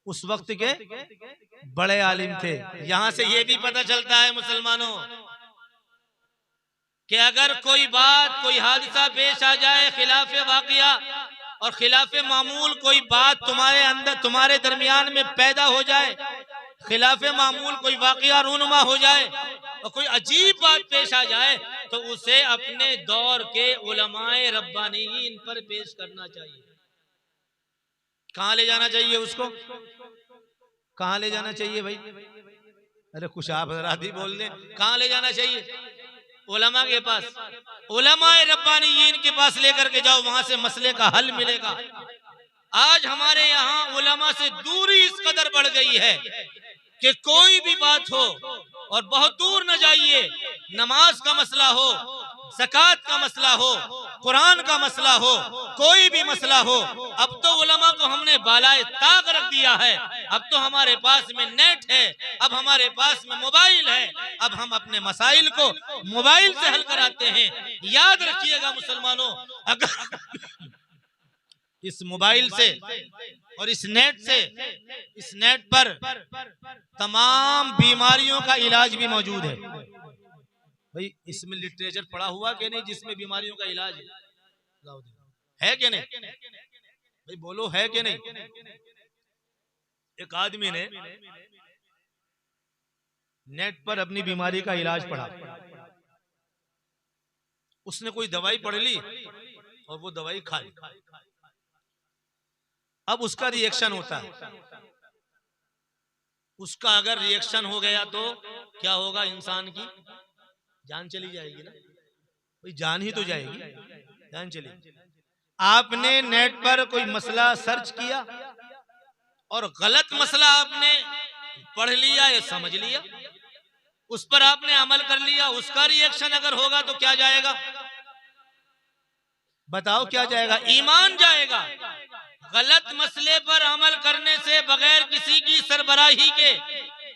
उस वक्त के बड़े आलिम थे। यहां से ये भी पता चलता है मुसलमानों कि अगर कोई बात, कोई हादसा पेश आ जाए खिलाफे वाक़िया और खिलाफे मामूल कोई बात तुम्हारे अंदर, तुम्हारे दरमियान में पैदा हो जाए, खिलाफे मामूल कोई वाक़िया रूनुमा हो जाए और कोई अजीब बात पेश आ जाए, तो उसे अपने दौर के उलमाए रब्बानीयीन पर पेश करना चाहिए। कहाँ ले जाना चाहिए उसको? कहाँ ले जाना चाहिए भाई? अरे कुछ आप हज़रात ही बोल दें। कहाँ ले जाना चाहिए? उलमा के पास, उलमाए रब्बानीयीन के पास लेकर के जाओ, वहां से मसले का हल मिलेगा। आज हमारे यहाँ उलमा से दूरी इस कदर बढ़ गई है कि कोई भी बात हो, और बहुत दूर न जाइए, नमाज का मसला हो, ज़कात का मसला हो, कुरान का मसला हो, कोई भी मसला हो, अब तो उलमा को हमने बालाए ताक रख दिया है। अब तो हमारे पास में नेट है, अब हमारे पास में मोबाइल है, अब हम अपने मसाइल को मोबाइल से हल कराते हैं। याद रखिएगा मुसलमानों, अगर इस मोबाइल से और इस नेट पर तमाम बीमारियों का इलाज भी मौजूद है। भाई इसमें लिटरेचर पढ़ा हुआ कि नहीं जिसमें बीमारियों का इलाज है कि नहीं? भाई बोलो, है कि नहीं? एक आदमी ने नेट पर अपनी बीमारी का इलाज पढ़ा, उसने कोई दवाई पढ़ ली और वो दवाई खा ली। अब उसका रिएक्शन होता है, उसका अगर रिएक्शन हो गया तो क्या होगा, इंसान की जान चली जाएगी ना, भाई जान ही तो जाएगी, जान चली। आपने नेट पर कोई मसला सर्च किया और गलत मसला आपने पढ़ लिया या समझ लिया, उस पर आपने अमल कर लिया, उसका रिएक्शन अगर होगा तो क्या जाएगा, बताओ क्या जाएगा, ईमान जाएगा। गलत मसले पर अमल करने से बगैर किसी की सरबराही के,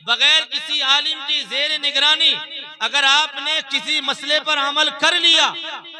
बगैर किसी आलिम की जेर निगरानी अगर आपने किसी मसले पर अमल कर लिया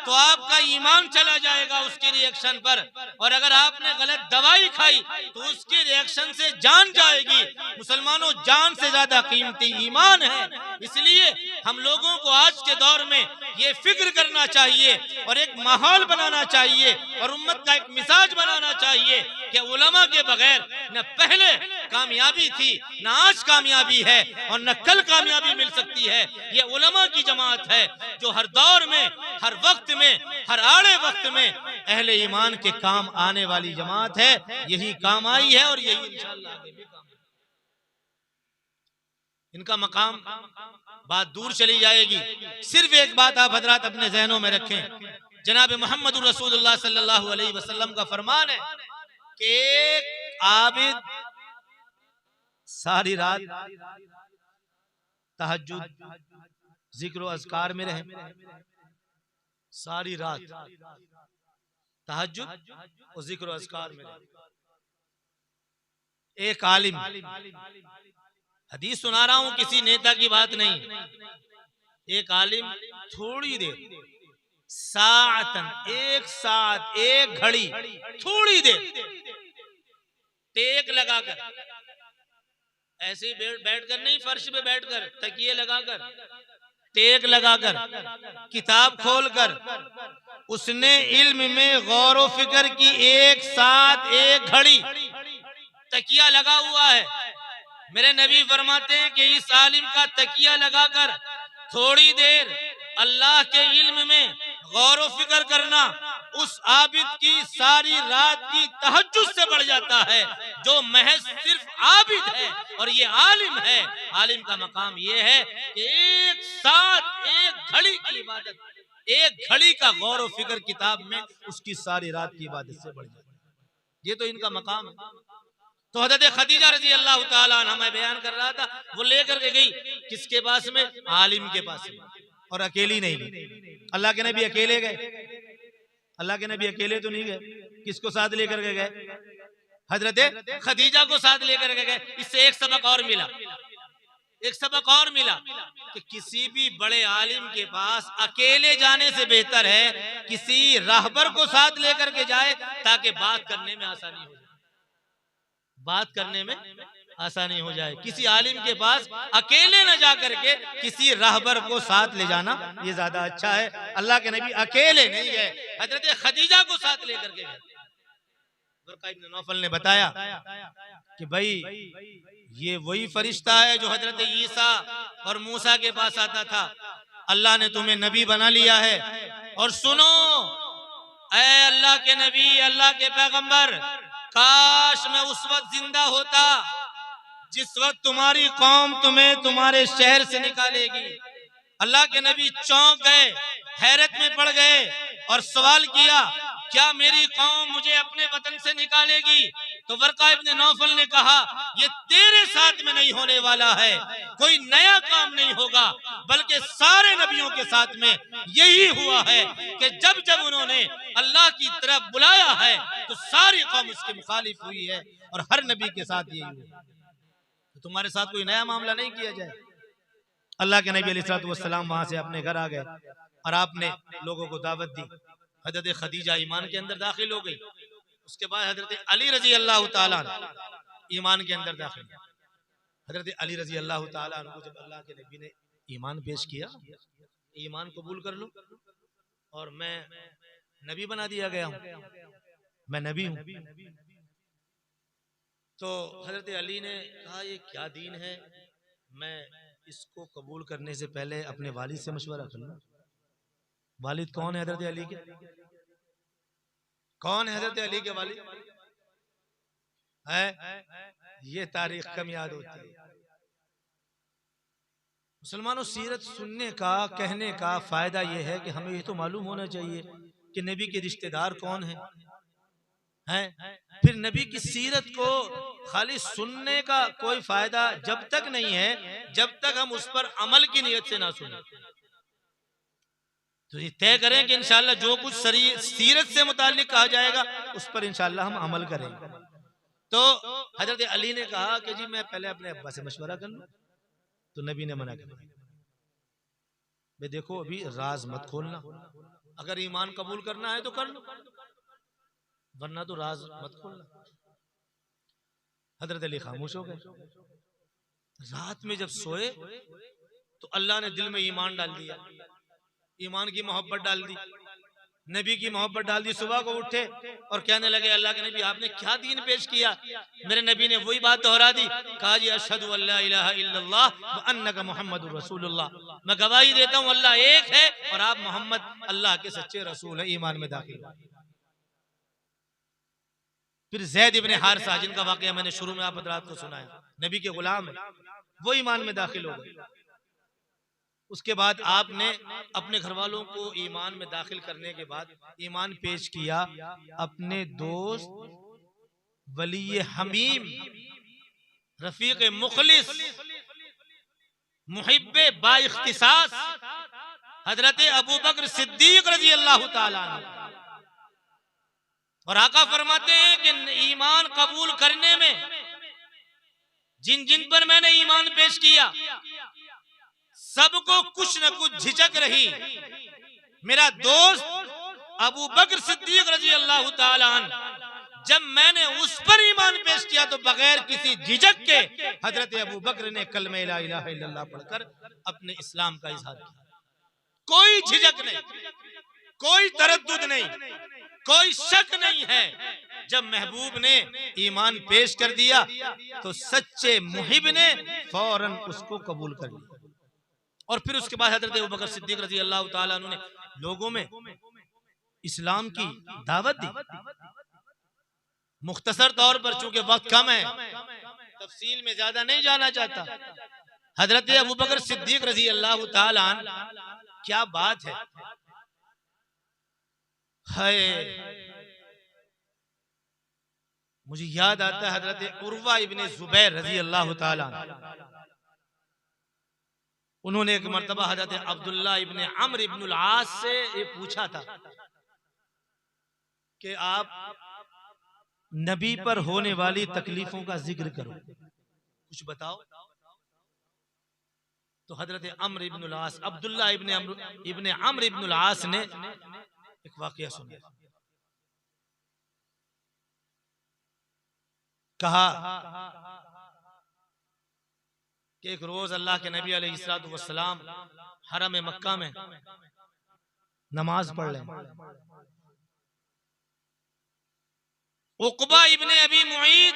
तो आपका ईमान चला जाएगा उसके रिएक्शन पर, और अगर आपने गलत दवाई खाई तो उसके रिएक्शन से जान जाएगी। मुसलमानों, जान से ज्यादा कीमती ईमान है। इसलिए हम लोगों को आज के दौर में ये फिक्र करना चाहिए और एक माहौल बनाना चाहिए और उम्मत का एक मिजाज बनाना चाहिए कि उलमा के बगैर न पहले कामयाबी थी, न आज कामयाबी है और न कल कामयाबी मिल सकती है। ये उलमा की जमात है जो हर दौर में, हर वक्त में, हर आड़े वक्त में अहले ईमान के काम आने वाली जमात है। यही काम आई है और यही इंशाअल्लाह आगे भी काम। इनका मकाम बात दूर चली जाएगी। सिर्फ एक बात आप हजरात अपने जहनों में रखें, जनाब मोहम्मद रसूलुल्लाह सल्लल्लाहु अलैहि वसल्लम का फरमान है कि एक आबिद सारी रात तहज्जुद जिक्र और अज़कार में रहे, सारी रात तहज्जुद और जिक्र और अज़कार में रहे। एक आलिम, हदीस सुना रहा हूं, किसी नेता की बात नहीं, एक आलिम थोड़ी देर, साअतन, एक साथ, एक घड़ी, थोड़ी देर टेक लगाकर, ऐसे ही बैठकर नहीं, फर्श पे बैठकर, तकिए लगाकर, टेक लगाकर, किताब खोलकर उसने इल्म में गौर व फिक्र की, एक साथ एक घड़ी तकिया लगा हुआ है। मेरे नबी फरमाते हैं कि इस आलिम का तकिया लगाकर थोड़ी देर अल्लाह के इल्म में गौर व फिक्र करना उस आबिद की सारी रात की तहज्जुद से बढ़ जाता है, जो महज सिर्फ आबिद है और ये आलिम है। आलिम का मकाम ये है कि एक साथ एक घड़ी की इबादत, एक घड़ी का गौर व फिक्र किताब में उसकी सारी रात की इबादत से बढ़ जाता है। ये तो इनका मकाम है। तो हज़रत खदीजा रज़ी अल्लाह ताला अन्हा, मैं बयान कर रहा था, वो लेकर के गई किसके पास में, आलिम के पास में, और अकेली नहीं गई। अल्लाह के नबी अकेले गए, अल्लाह के नबी अकेले तो नहीं गए, किसको साथ लेकर के गए, हज़रत खदीजा को साथ लेकर के गए। इससे एक सबक और मिला, एक सबक और मिला कि किसी भी बड़े आलिम के पास अकेले जाने से बेहतर है किसी राहबर को साथ लेकर के जाए, ताकि बात करने में आसानी हो, बात करने में आसानी हो जाए। किसी आलिम के पास अकेले न जा करके किसी राहबर को साथ ले जाना ये ज्यादा अच्छा है। अल्लाह के नबी अकेले नहीं गए, हजरत खदीजा को साथ लेकर के गए। वर्का इब्न नौफल ने बताया कि भाई ये वही फरिश्ता है जो हजरत ईसा और मूसा के पास आता था। अल्लाह ने तुम्हें नबी बना लिया है, और सुनो ऐ अल्लाह के नबी, अल्लाह के पैगंबर, काश मैं उस वक्त जिंदा होता जिस वक्त तुम्हारी कौम तुम्हें तुम्हारे शहर से निकालेगी। अल्लाह के नबी चौंक गए, हैरत में पड़ गए और सवाल किया, क्या मेरी कौम मुझे अपने वतन से निकालेगी? तो वर्का इब्न नौफल ने कहा, ये तेरे साथ में नहीं होने वाला है, कोई नया काम नहीं होगा, बल्कि सारे नबियों के साथ में यही हुआ है कि जब जब उन्होंने अल्लाह की तरफ बुलाया है तो सारी कौम उसके मुखालिफ हुई है, और हर नबी के साथ यही हुआ। तो तुम्हारे साथ कोई नया मामला नहीं किया जाए। अल्लाह के नबी अलैहिस्सलाम वहां से अपने घर आ गए और आपने लोगों को दावत दी। हजरत खदीजा ईमान के अंदर दाखिल हो गई। उसके बाद हजरत अली रजी अल्लाह ताला ईमान के अंदर दाखिल। हजरत अली रजी अल्लाह ताला को जब अल्लाह के नबी ने ईमान पेश किया, ईमान कबूल कर लो और मैं नबी बना दिया गया हूं, मैं नबी हूं। तो हजरत अली ने कहा, ये क्या दीन है, मैं इसको कबूल करने से पहले अपने वालिद से मशवरा कर लूं। वालिद कौन है हजरत अली के? कौन है हजरत अली के वालिद? है, ये तारीख कम याद होती है। मुसलमानों, सीरत सुनने का, कहने का फायदा यह है कि हमें ये तो मालूम होना चाहिए कि नबी के रिश्तेदार कौन हैं। फिर नबी की सीरत को खाली सुनने का कोई फायदा जब तक नहीं है जब तक हम उस पर अमल की नीयत से ना सुने। तो ये तय करें कि इंशाल्लाह जो कुछ सीरत से मुताल्लिक कहा जाएगा उस पर इंशाल्लाह हम अमल करेंगे। तो हजरत अली ने कहा कि जी मैं पहले अपने अब्बा से मशवरा कर लूं। तो नबी ने मना कर दिया, भाई देखो अभी राज मत खोलना, अगर ईमान कबूल करना है तो कर लो, वरना तो राज मत खोलना। हजरत अली खामोश हो गए। रात में जब सोए तो अल्लाह ने दिल में ईमान डाल दिया, ईमान की मोहब्बत डाल दी, नबी की मोहब्बत डाल दी। सुबह को उठे और कहने लगे अल्लाह के नबी आपने क्या दीन पेश किया। मेरे नबी ने वही बात दोहरा दी, कहा जी अशहदु अल्ला इलाहा इल्लल्लाह व अन्नका मुहम्मदुर रसूलुल्लाह, मैं गवाही देता हूँ अल्लाह एक है और आप मोहम्मद अल्लाह के सच्चे रसूल है। ईमान में दाखिल हुआ। फिर ज़ैद इब्ने हारिसा, जिनका वाकया मैंने शुरू में आप हज़रात को सुनाया, नबी के गुलाम है, वो ईमान में दाखिल हो गए। उसके बाद आपने अपने घर वालों को ईमान में दाखिल करने के बाद ईमान पेश किया अपने दोस्त वली हमीम, रफीक मुखलिस, मुहिब्बे बाइख्तिसास हजरत अबू बकर सिद्दीक रजी अल्लाह ताला अन्हु। और आका फरमाते हैं कि ईमान कबूल करने में जिन जिन पर मैंने ईमान पेश किया सबको कुछ न कुछ झिझक रही। मेरा दोस्त अबू बकर सिद्दीक रजी अल्लाह ताला अन्हु, जब मैंने उस पर ईमान पेश किया तो बगैर किसी झिझक के हजरत अबू बकर ने कलमे ला इलाहा इल्लल्लाह पढ़कर अपने इस्लाम का इजहार किया। कोई झिझक नहीं, कोई तरद्दुद नहीं, कोई शक नहीं है। जब महबूब ने ईमान पेश कर दिया तो सच्चे मुहिब ने फौरन उसको कबूल कर लिया। और फिर उसके बाद हजरत अबू बकर सिद्दीक रजी अल्लाह ताला अन्हु ने लोगों में इस्लाम की दावत दी। मुख्तसर तौर पर, चूंकि वक्त कम है, तफसील में ज्यादा नहीं जाना चाहता, हजरत अबू बकर सिद्दीक रजी अल्लाह ताला अन्हु, क्या बात है, मुझे याद आता है हजरत उर्वा इब्ने जुबैर रजी अल्लाह ताला अन्हु, उन्होंने एक मर्तबा हजरत अब्दुल्ला इब्ने अम्र इब्नुल आस से ये पूछा था कि आप नबी पर होने वाली तकलीफों का जिक्र करो, कुछ बताओ। तो हजरत अम्र इब्नुल आस, अब्दुल्ला इब्ने अम्र इब्नुल आस ने एक वाकया सुना, कहा कि एक रोज अल्लाह के नबी अलैहिस्सलातु वस्सलाम हरम मक्का में नमाज पढ़ लें। उक़बा इब्ने अबी मुईत,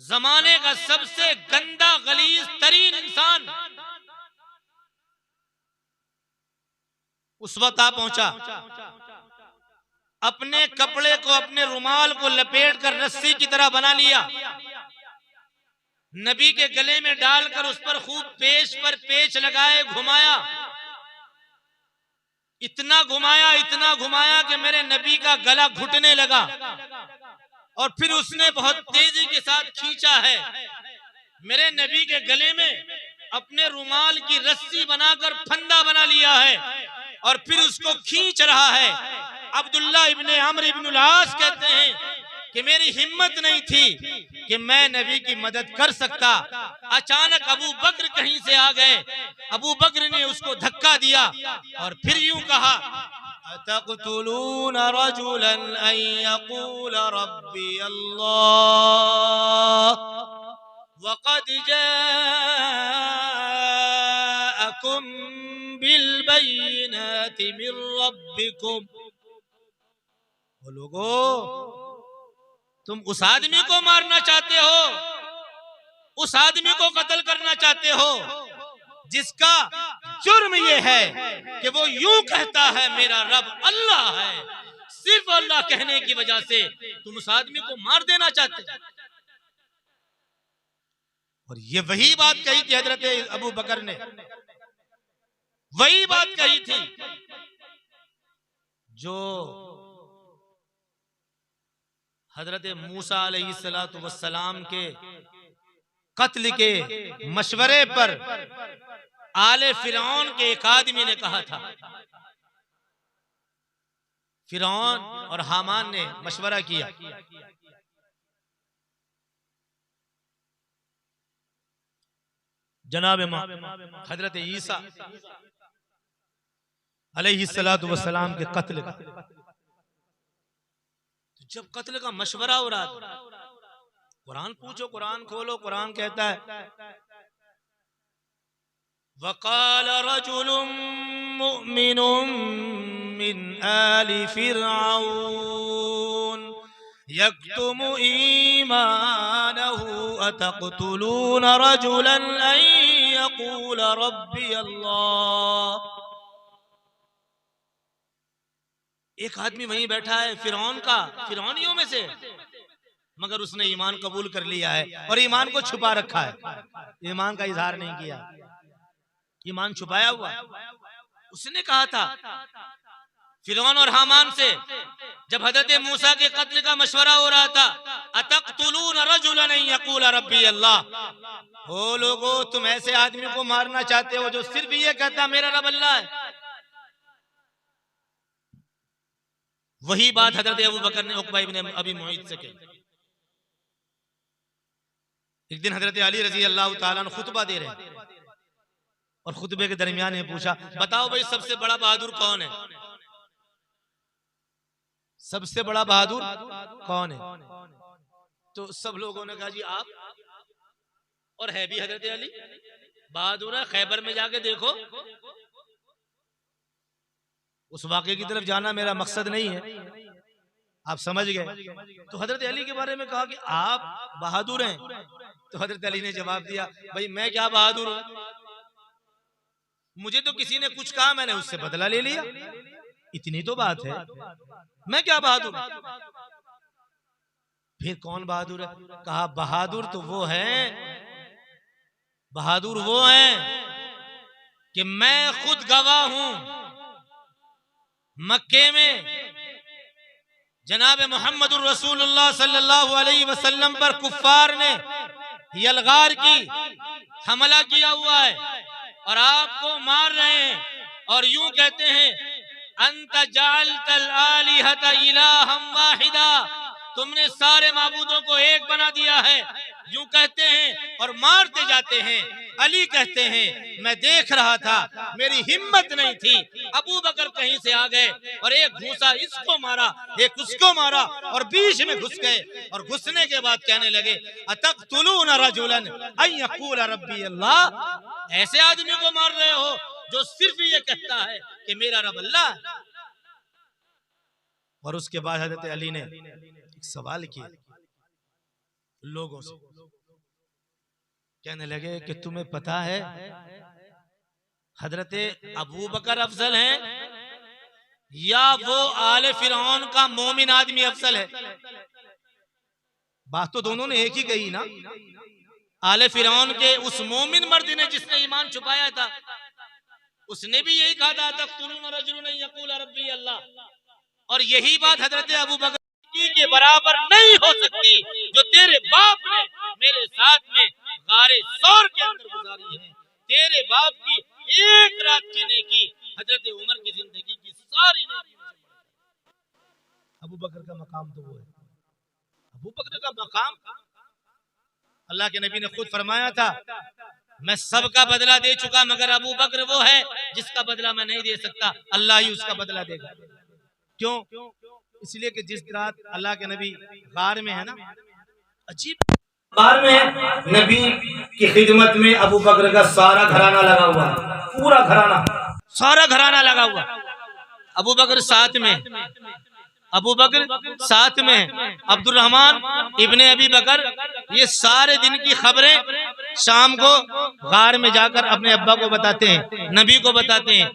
जमाने का सबसे गंदा गलीज तरीन इंसान, उस वक्त आ पहुंचा, अपने कपड़े को, अपने रुमाल को लपेट कर रस्सी की तरह बना लिया, नबी के गले में डालकर उस पर खूब पेच पर पेच लगाए, घुमाया, इतना घुमाया कि मेरे नबी का गला घुटने लगा। और फिर उसने बहुत तेजी के साथ खींचा है, मेरे नबी के गले में अपने रुमाल की रस्सी बनाकर फंदा बना लिया है और फिर उसको खींच रहा है। अब्दुल्ला इब्ने अम्र इब्नुल आस कहते हैं कि मेरी हिम्मत नहीं थी कि मैं नबी की मदद कर सकता। अचानक अबू बकर कहीं से आ गए, अबू बकर ने उसको धक्का दिया और फिर यूं कहा, अतक़्तुलून रजुलन अन यक़ूल रब्बी अल्लाह वक़द जाअकुम बिल बय्यिनाति मिर रब्बिकुम। वो लोगों, तुम उस आदमी को मारना चाहते हो, उस आदमी को कत्ल करना चाहते हो जिसका जुर्म ये है कि वो यूं कहता है मेरा रब अल्लाह है। सिर्फ अल्लाह कहने की वजह से तुम उस आदमी को मार देना चाहते। और ये वही बात कही थी हजरत अबू बकर ने, वही बात कही थी जो हजरत मूसा अलैहिस्सलातु वस्सलाम के कत्ल के मशवरे पर आले फिरौन के एक आदमी ने कहा था। फिरौन और हामान ने मशवरा किया, जनाब हजरत ईसा अलैहिस्सलातु वस्सलाम के कत्ल का। तो जब कत्ल का मशवरा हो रहा था, कुरान पूछो, कुरान खोलो, कुरान कहता है वक़ाल रजुलुम मुमिनुम मिन आलि फिरऔन यक्तुमु ईमानहु अतक़्तुलून रजुलन अन यक़ूल रब्बी अल्लाह। एक आदमी वहीं बैठा है फिरौनियों में से, मगर उसने ईमान कबूल कर लिया है और ईमान को छुपा रखा है, ईमान का इजहार नहीं किया, ईमान छुपाया हुआ। उसने कहा था फिरौन और हामान से जब हजरत मूसा के कत्ल का मशवरा हो रहा था, अतक़्तुलून रजुलन अन यक़ूल रब्बी अल्लाह, ओ लोगो तुम ऐसे आदमी को मारना चाहते हो जो सिर्फ ये कहता मेरा रब अल्लाह है। वही बात हजरत अबू बकर ने उक़बा इब्न अबी मुअय्यिद से कही। एक दिन हजरत अली रजी अल्लाह ताला अन्हु खुतबा दे रहे हैं और खुतबे के दरमियान ये पूछा, बताओ भाई सबसे बड़ा बहादुर कौन है? सबसे बड़ा बहादुर कौन है? तो सब लोगों ने कहा जी आप, और है भी हजरत अली बहादुर है, खैबर में जाके देखो। उस वाक़े की तरफ जाना मेरा मकसद नहीं है, आप समझ गए। तो हजरत अली के बारे में कहा कि आप बहादुर हैं। तो हजरत अली ने जवाब दिया, भाई मैं क्या बहादुर हूं, मुझे तो किसी ने कुछ कहा, मैंने उससे बदला ले लिया, इतनी तो बात है, मैं क्या बहादुर। फिर कौन बहादुर है? कहा बहादुर तो वो है, बहादुर वो है कि मैं खुद गवाह हूं, मक्के में जनाब मोहम्मदुर रसूलुल्लाह सल्लल्लाहु अलैहि वसल्लम पर कुफ्फार ने यलगार की, हमला किया हुआ है और आपको मार रहे हैं और यूं कहते हैं अंत जअलतल आलिहता इलाहम वाहिदा, तुमने सारे माबूदों को एक बना दिया है, यूं कहते हैं और मारते जाते हैं। अली कहते हैं मैं देख रहा था, मेरी हिम्मत नहीं थी, अबू बकर कहीं से आ गए और एक घूसा इसको मारा, एक उसको मारा और बीच में घुस गए और घुसने के बाद कहने लगे अतक़्तुलून रजुलन अन यक़ूल रब्बी अल्लाह, ऐसे आदमी को मार रहे हो जो सिर्फ ये कहता है कि मेरा रब अल्लाह। और उसके बाद हजरत अली ने एक सवाल किया लोगों से, कहने लगे कि तुम्हें पता है हजरत अबू बकर अफजल है या वो आले फिरौन का मोमिन आदमी अफजल है? बात तो दोनों ने एक ही कही ना, आले फिरौन के उस मोमिन मर्द ने जिसने ईमान छुपाया था उसने भी यही कहा था तक़्तुलून रजुलन अन यक़ूल रब्बी अल्लाह, और यही बात हजरत अबू बकर के बराबर नहीं हो सकती जो तेरे बाप ने मेरे साथ में गारे सौर के अंदर गुजारी है। तेरे बाप की एक रात की नेकी हजरत उमर की जिंदगी की सारी नेकी। अबू बकर का मकाम तो वो है, अबू बकर का मकाम अल्लाह के नबी ने खुद फरमाया था मैं सबका बदला दे चुका मगर अबू बकर वो है जिसका बदला मैं नहीं दे सकता, अल्लाह ही उसका बदला देगा। क्यों? इसलिए कि जिस रात अल्लाह के नबी गार में है ना, अजीब गार में है, नबी की खिदमत में अबू बकर का सारा घराना लगा हुआ, पूरा घराना, सारा घराना लगा हुआ, अबू बकर साथ में अबू बकर साथ में है, अब्दुर्रहमान इब्ने अबी बकर, ये सारे दिन की खबरें शाम को गार में जाकर अपने अब्बा को बताते हैं, नबी को बताते हैं।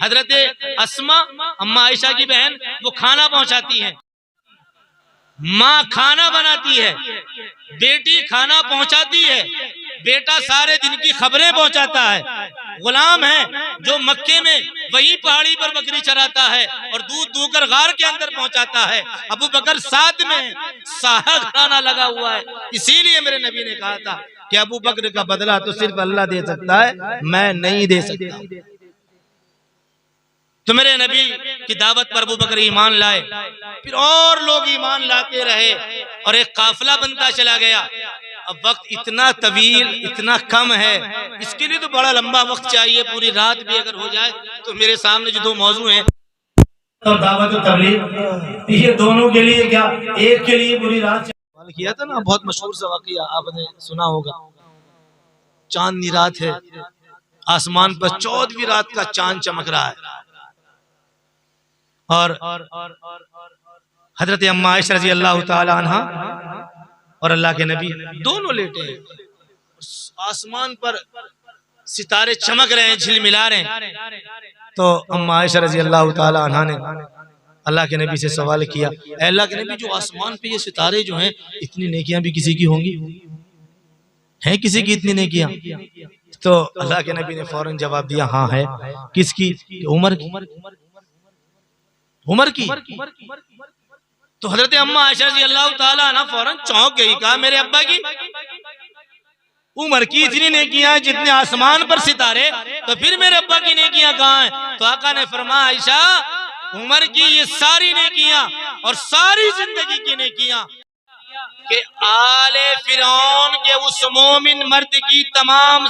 हजरत अस्मा अम्मा आयशा की बहन, वो खाना पहुंचाती है, माँ खाना बनाती है, बेटी खाना पहुंचाती है, बेटा सारे दिन की खबरें पहुंचाता है। गुलाम है जो मक्के में वही पहाड़ी पर बकरी चराता है और दूध दूकर गार के अंदर पहुंचाता है। अबू बकर साथ में साहा खाना लगा हुआ है। इसीलिए मेरे नबी ने कहा था कि अबू बकर का बदला तो सिर्फ अल्लाह दे सकता है, मैं नहीं दे सकता। तो मेरे नबी की दावत पर अबू बकर ईमान लाए, फिर और लोग ईमान लाते रहे और एक काफिला बनता चला गया। अब वक्त इतना तवील, इतना कम है, इसके लिए तो बड़ा लंबा वक्त चाहिए, पूरी रात भी अगर हो जाए। तो मेरे सामने जो दो मौजू हैं और दावत और तबलीग, ये दोनों के लिए क्या, एक के लिए पूरी रात किया था ना। बहुत मशहूर सा वाकया आपने सुना होगा। चांदनी रात है, आसमान पर 14वीं रात का चांद चमक रहा है और हजरत अम्मा आयशा रज़ी अल्लाह तआला अन्हा और अल्लाह के नबी दोनों लेटे हैं। आसमान पर सितारे चमक रहे हैं, झिलमिला रहे हैं। तो अम्मा आयशा रज़ी अल्लाह तआला अन्हा ने अल्लाह के नबी से सवाल किया, अल्लाह के नबी, जो आसमान पे ये सितारे जो हैं, इतनी नेकियां भी किसी की होंगी? हैं किसी की इतनी नेकियां? तो अल्लाह के नबी ने फौरन जवाब दिया, हाँ है। किसकी? उमर की। उमर की। तो हजरत अम्मा आयशा रज़ी अल्लाह तआला अन्हा फौरन चौंक गई, कहा मेरे अब्बा की उमर की इतनी नेकियां जितने आसमान पर सितारे, तो फिर मेरे अब्बा की नेकियां कहाँ हैं? तो आका ने फरमाया, आयशा, उमर की ये सारी नेकियां और सारी जिंदगी की नेकियां कि आले फिरौन के उस मोमिन मर्द की तमाम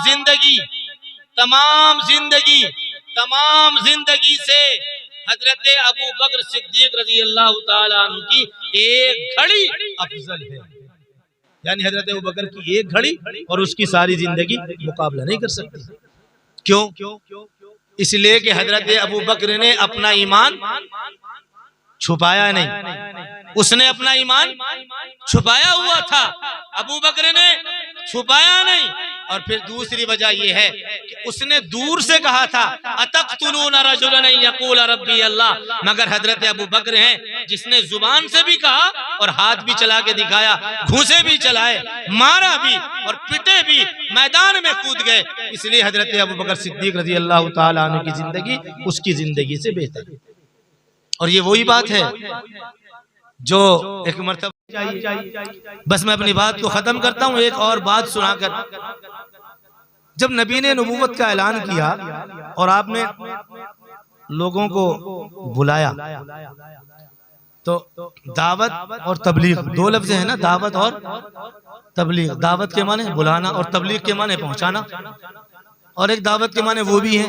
जिंदगी से हजरत अबू बकर सिद्दीक रज़ी अल्लाह तआला अन्हु की एक घड़ी अफजल है। यानी हजरत अबू बकर की एक घड़ी और उसकी सारी जिंदगी मुकाबला नहीं कर सकती। क्यों? इसलिए कि हजरत अबू बकर ने अपना ईमान छुपाया नहीं, उसने अपना ईमान छुपाया हुआ था, अबू बकर ने छुपाया नहीं। और फिर दूसरी वजह यह है कि उसने दूर से कहा था, अतक़्तुलूना रजुलन यक़ूल रब्बी अल्लाह, मगर हजरत अबू बकर हैं जिसने जुबान से भी कहा और हाथ भी चला के दिखाया, घूंसे भी चलाए, मारा भी और पिटे भी, मैदान में कूद गए। इसलिए हजरत अबू बकर सिद्दीक रज़ी अल्लाह तआला अन्हु की जिंदगी उसकी जिंदगी से बेहतर है। और ये वही बात है जो एक मर्तबा चाहिए। बस मैं अपनी बात को खत्म करता हूँ एक और बात सुनाकर। जब नबी ने नबूवत का ऐलान किया और आपने लोगों को बुलाया, तो दावत और तबलीग दो लफ्ज़ हैं ना, दावत और तबलीग। दावत के माने बुलाना और तबलीग के माने पहुंचाना। और एक दावत के माने वो भी है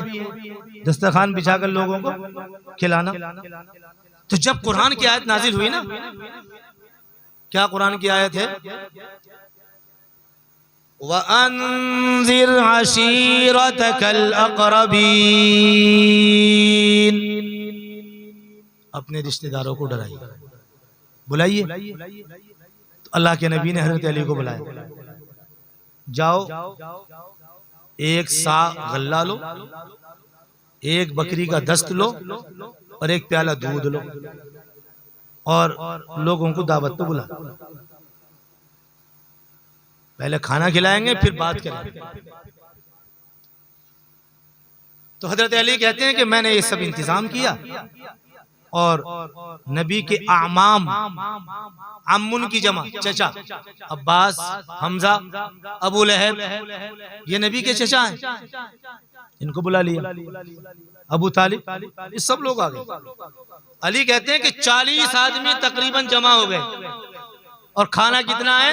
दस्तरखान बिछाकर लोगों को खिलाना। तो जब कुरान की आयत नाजिल हुई ना, क्या कुरान की आयत है? वअन्ज़िर अशीरतकल अक़रबीन, अपने रिश्तेदारों को डराइए, बुलाइए। तो अल्लाह के नबी ने हज़रत अली को बुलाया, जाओ एक सा गल्ला लो, एक बकरी का दस्त लो और एक प्याला दूध लो और लोगों को दावत पे बुला। पहले खाना खिलाएंगे फिर बात करेंगे। तो हजरत अली कहते हैं कि मैंने ये सब इंतजाम किया और नबी के आमाम, अम्मुन की जमा चचा, अब्बास, हमजा, अबू लहब, ये नबी के चचा हैं, इनको बुला लिया। अबू तालिब, ये सब लोग आ गए। अली कहते हैं कि 40 आदमी तकरीबन जमा हो गए और खाना कितना है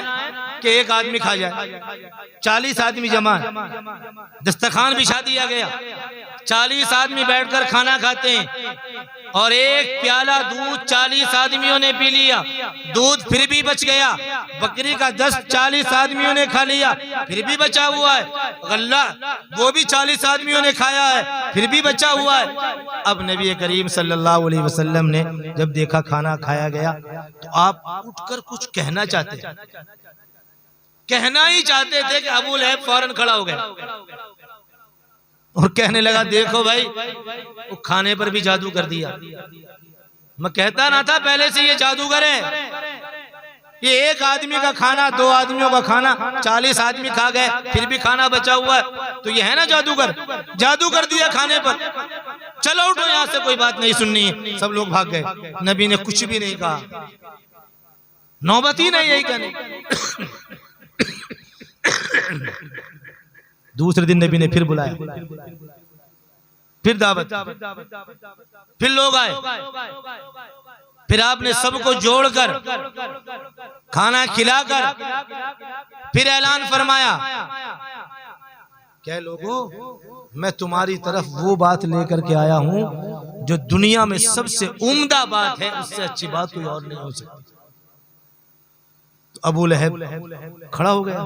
कि एक आदमी खा जाए। 40 आदमी जमा है, दस्तरखान बिछा दिया गया, 40 आदमी बैठकर खाना खाते हैं। और एक प्याला दूध 40 आदमियों ने पी लिया, दूध फिर भी बच गया। बकरी का 10-40 आदमियों ने खा लिया, फिर भी बचा हुआ है। गल्ला वो भी 40 आदमियों ने खाया है, फिर भी बचा हुआ है। अब नबी करीम सल्लल्लाहु अलैहि वसल्लम ने जब देखा खाना खाया गया, तो आप उठकर कुछ कहना चाहते, कहना ही चाहते थे कि अबू लहब फौरन खड़ा हो गया और कहने लगा, देखो भाई वो खाने पर भी जादू कर दिया। मैं कहता ना था पहले से ये जादूगर है। ये एक आदमी का खाना, 2 आदमियों का खाना 40 आदमी खा गए, फिर भी खाना बचा हुआ है, तो ये है ना जादूगर। जादू कर दिया खाने पर। चलो उठो यहाँ से, कोई बात नहीं सुननी है। सब लोग भाग गए। नबी ने कुछ भी नहीं कहा, नौबत ही नहीं यही कहने। दूसरे दिन नबी ने फिर बुलाया, फिर दावत, फिर लोग आए, फिर आपने सबको जोड़कर खाना खिलाकर फिर ऐलान फरमाया, क्या लोगों, मैं तुम्हारी तरफ वो बात लेकर के आया हूं जो दुनिया में सबसे उम्दा बात है, उससे अच्छी बात कोई और नहीं हो सकती। तो अबू लहब खड़ा हो गया,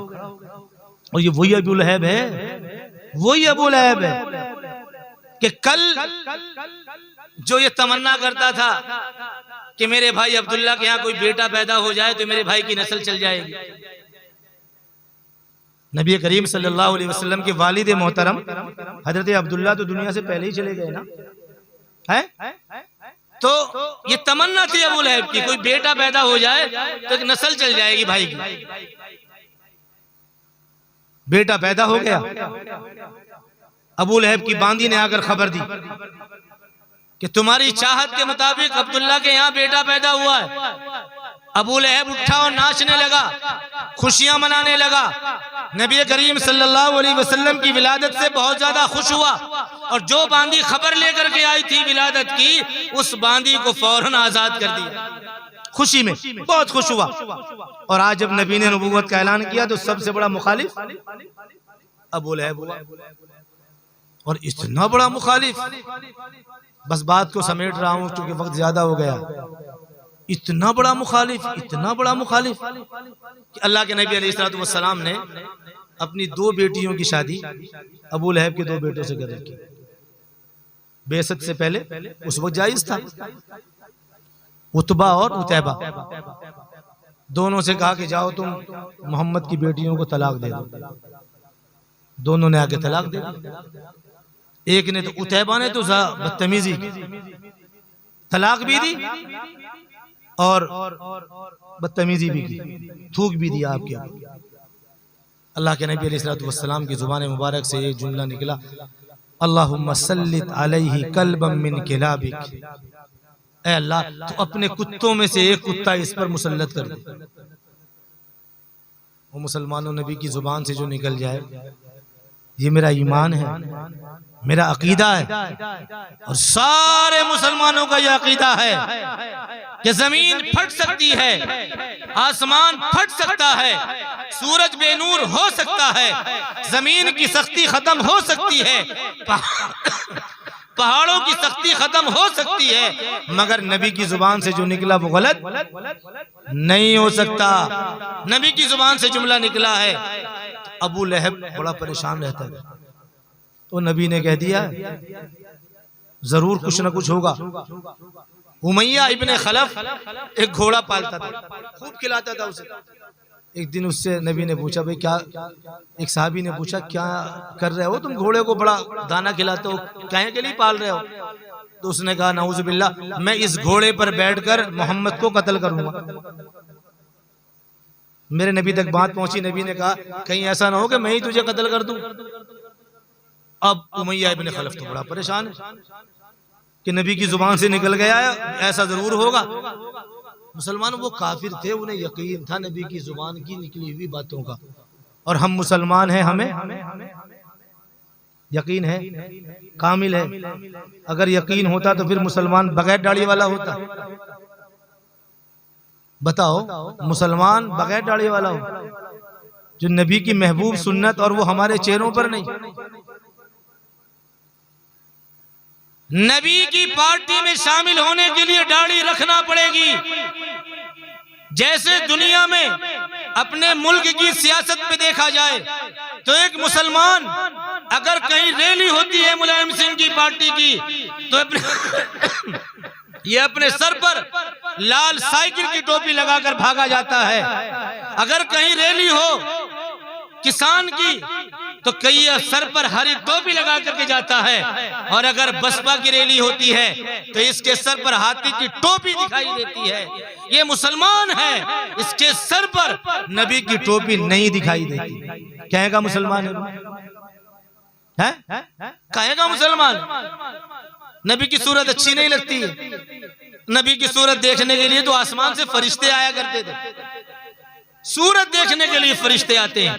और ये वही अबू लहब है, वही अबू लहब है कि कल जो ये तमन्ना करता था कि मेरे भाई अब्दुल्ला के यहाँ कोई बेटा पैदा हो जाए तो मेरे भाई की नस्ल चल जाएगी। नबी करीम सल्लल्लाहु अलैहि वसल्लम के वालिद मोहतरम हजरत अब्दुल्ला तो दुनिया से पहले ही चले गए ना, है? तो ये तमन्ना थी अबू लहब की, कोई बेटा पैदा हो जाए तो एक नस्ल चल जाएगी भाई की। बेटा पैदा हो गया। अबू लहब की बांदी ने आकर खबर दी कि तुम्हारी चाहत के मुताबिक अब्दुल्ला के यहाँ बेटा पैदा हुआ है। अबू लहब उठा और नाचने लगा, खुशियां मनाने लगा। नबी करीम सल्लल्लाहु अलैहि वसल्लम की विलादत से बहुत ज्यादा खुश हुआ, और जो बांदी खबर लेकर के आई थी विलादत की, उस बांदी को फौरन आजाद कर दिया। खुशी में बहुत खुश हुआ। और आज जब नबी ने नबूवत का ऐलान किया तो सबसे बड़ा मुखालिफ अबू लहब हुआ, और इतना बड़ा मुखालिफ, बस बात को समेट रहा हूं क्योंकि वक्त ज्यादा हो गया। इतना बड़ा मुखालिफ, इतना बड़ा मुखालिफ कि अल्लाह के नबी अलैहिस्सलातु वस्सलाम ने अपनी 2 बेटियों की शादी अबू लहब के 2 बेटों से कर रखी। बेसत से पहले उस वक्त जायज था। उतबा और उतैबा दोनों से कहा कि जाओ तुम मोहम्मद की बेटियों को तलाक दे दो। दोनों ने आके तलाक दे दी। एक ने तो, उतैबा ने तो बदतमीजी की, तलाक भी दी और बदतमीजी भी की, थूक भी दिया आपके। अल्लाह के नबी अलैहिस्सलातु वस्सलाम की जुबान मुबारक से ये जुमला निकला, अल्लाहुम्मा सल्लित अलैहि कल्बम मिन किलाबिक। ऐ अल्लाह, तो अपने कुत्तों में से एक कुत्ता इस पर मुसल्लत कर दे। वो मुसलमानों नबी की जुबान से जो निकल जाए, ये मेरा ईमान है, मेरा अकीदा है, और सारे मुसलमानों का यह अकीदा है कि जमीन फट सकती है, आसमान फट सकता है, सूरज बेनूर हो सकता है, जमीन की सख्ती खत्म हो सकती है, पहाड़ों की सख्ती खत्म हो सकती है, मगर नबी की जुबान से जो निकला वो गलत नहीं हो सकता। नबी की जुबान से जुमला निकला है। अबू लहब बड़ा परेशान रहता है, तो नबी ने कह दिया जरूर कुछ ना कुछ होगा। उमैया इब्ने खलफ एक घोड़ा पालता था, खूब खिलाता था उसे। एक दिन उससे नबी ने पूछा, भाई क्या, एक साहबी ने पूछा, क्या कर रहे हो तुम, घोड़े को बड़ा दाना खिलाते हो, काहे के लिए पाल रहे हो? तो उसने कहा, नाउजुबिल्लाह, मैं इस घोड़े पर बैठकर मोहम्मद को कत्ल करूंगा। मेरे नबी तक बात पहुंची, नबी ने कहा कहीं ऐसा ना हो कि मैं ही तुझे कत्ल कर दूं। अब उमैया इब्ने खलफ तो बड़ा परेशान है कि नबी की जुबान से निकल गया है, ऐसा जरूर होगा। मुसलमान वो काफिर थे, उन्हें यकीन था नबी की जुबान की निकली हुई बातों का, और हम मुसलमान हैं, हमें यकीन है, कामिल है। अगर यकीन होता तो फिर मुसलमान बगैर दाढ़ी वाला होता। बताओ, मुसलमान बगैर दाढ़ी वाला हो, जो नबी की महबूब सुन्नत और वो हमारे चेहरों पर नहीं। नबी की पार्टी में शामिल होने के लिए दाढ़ी रखना पड़ेगी। जैसे दुनिया में अपने मुल्क की सियासत पे देखा जाए तो एक मुसलमान अगर कहीं रैली होती है मुलायम सिंह की पार्टी की तो ये अपने सर पर लाल साइकिल की टोपी लगाकर भागा जाता है। अगर कहीं रैली हो किसान की तो कई सर पर हरी टोपी लगा करके जाता है, और अगर बसपा की रैली होती है तो इसके सर पर हाथी की टोपी दिखाई देती है। ये मुसलमान है, इसके सर पर नबी की टोपी नहीं दिखाई देती। कहेगा मुसलमान है? कहेगा मुसलमान नबी की सूरत अच्छी नहीं लगती है। नबी की सूरत देखने के लिए तो आसमान से फरिश्ते आया करते थे, सूरत देखने के लिए फरिश्ते आते हैं।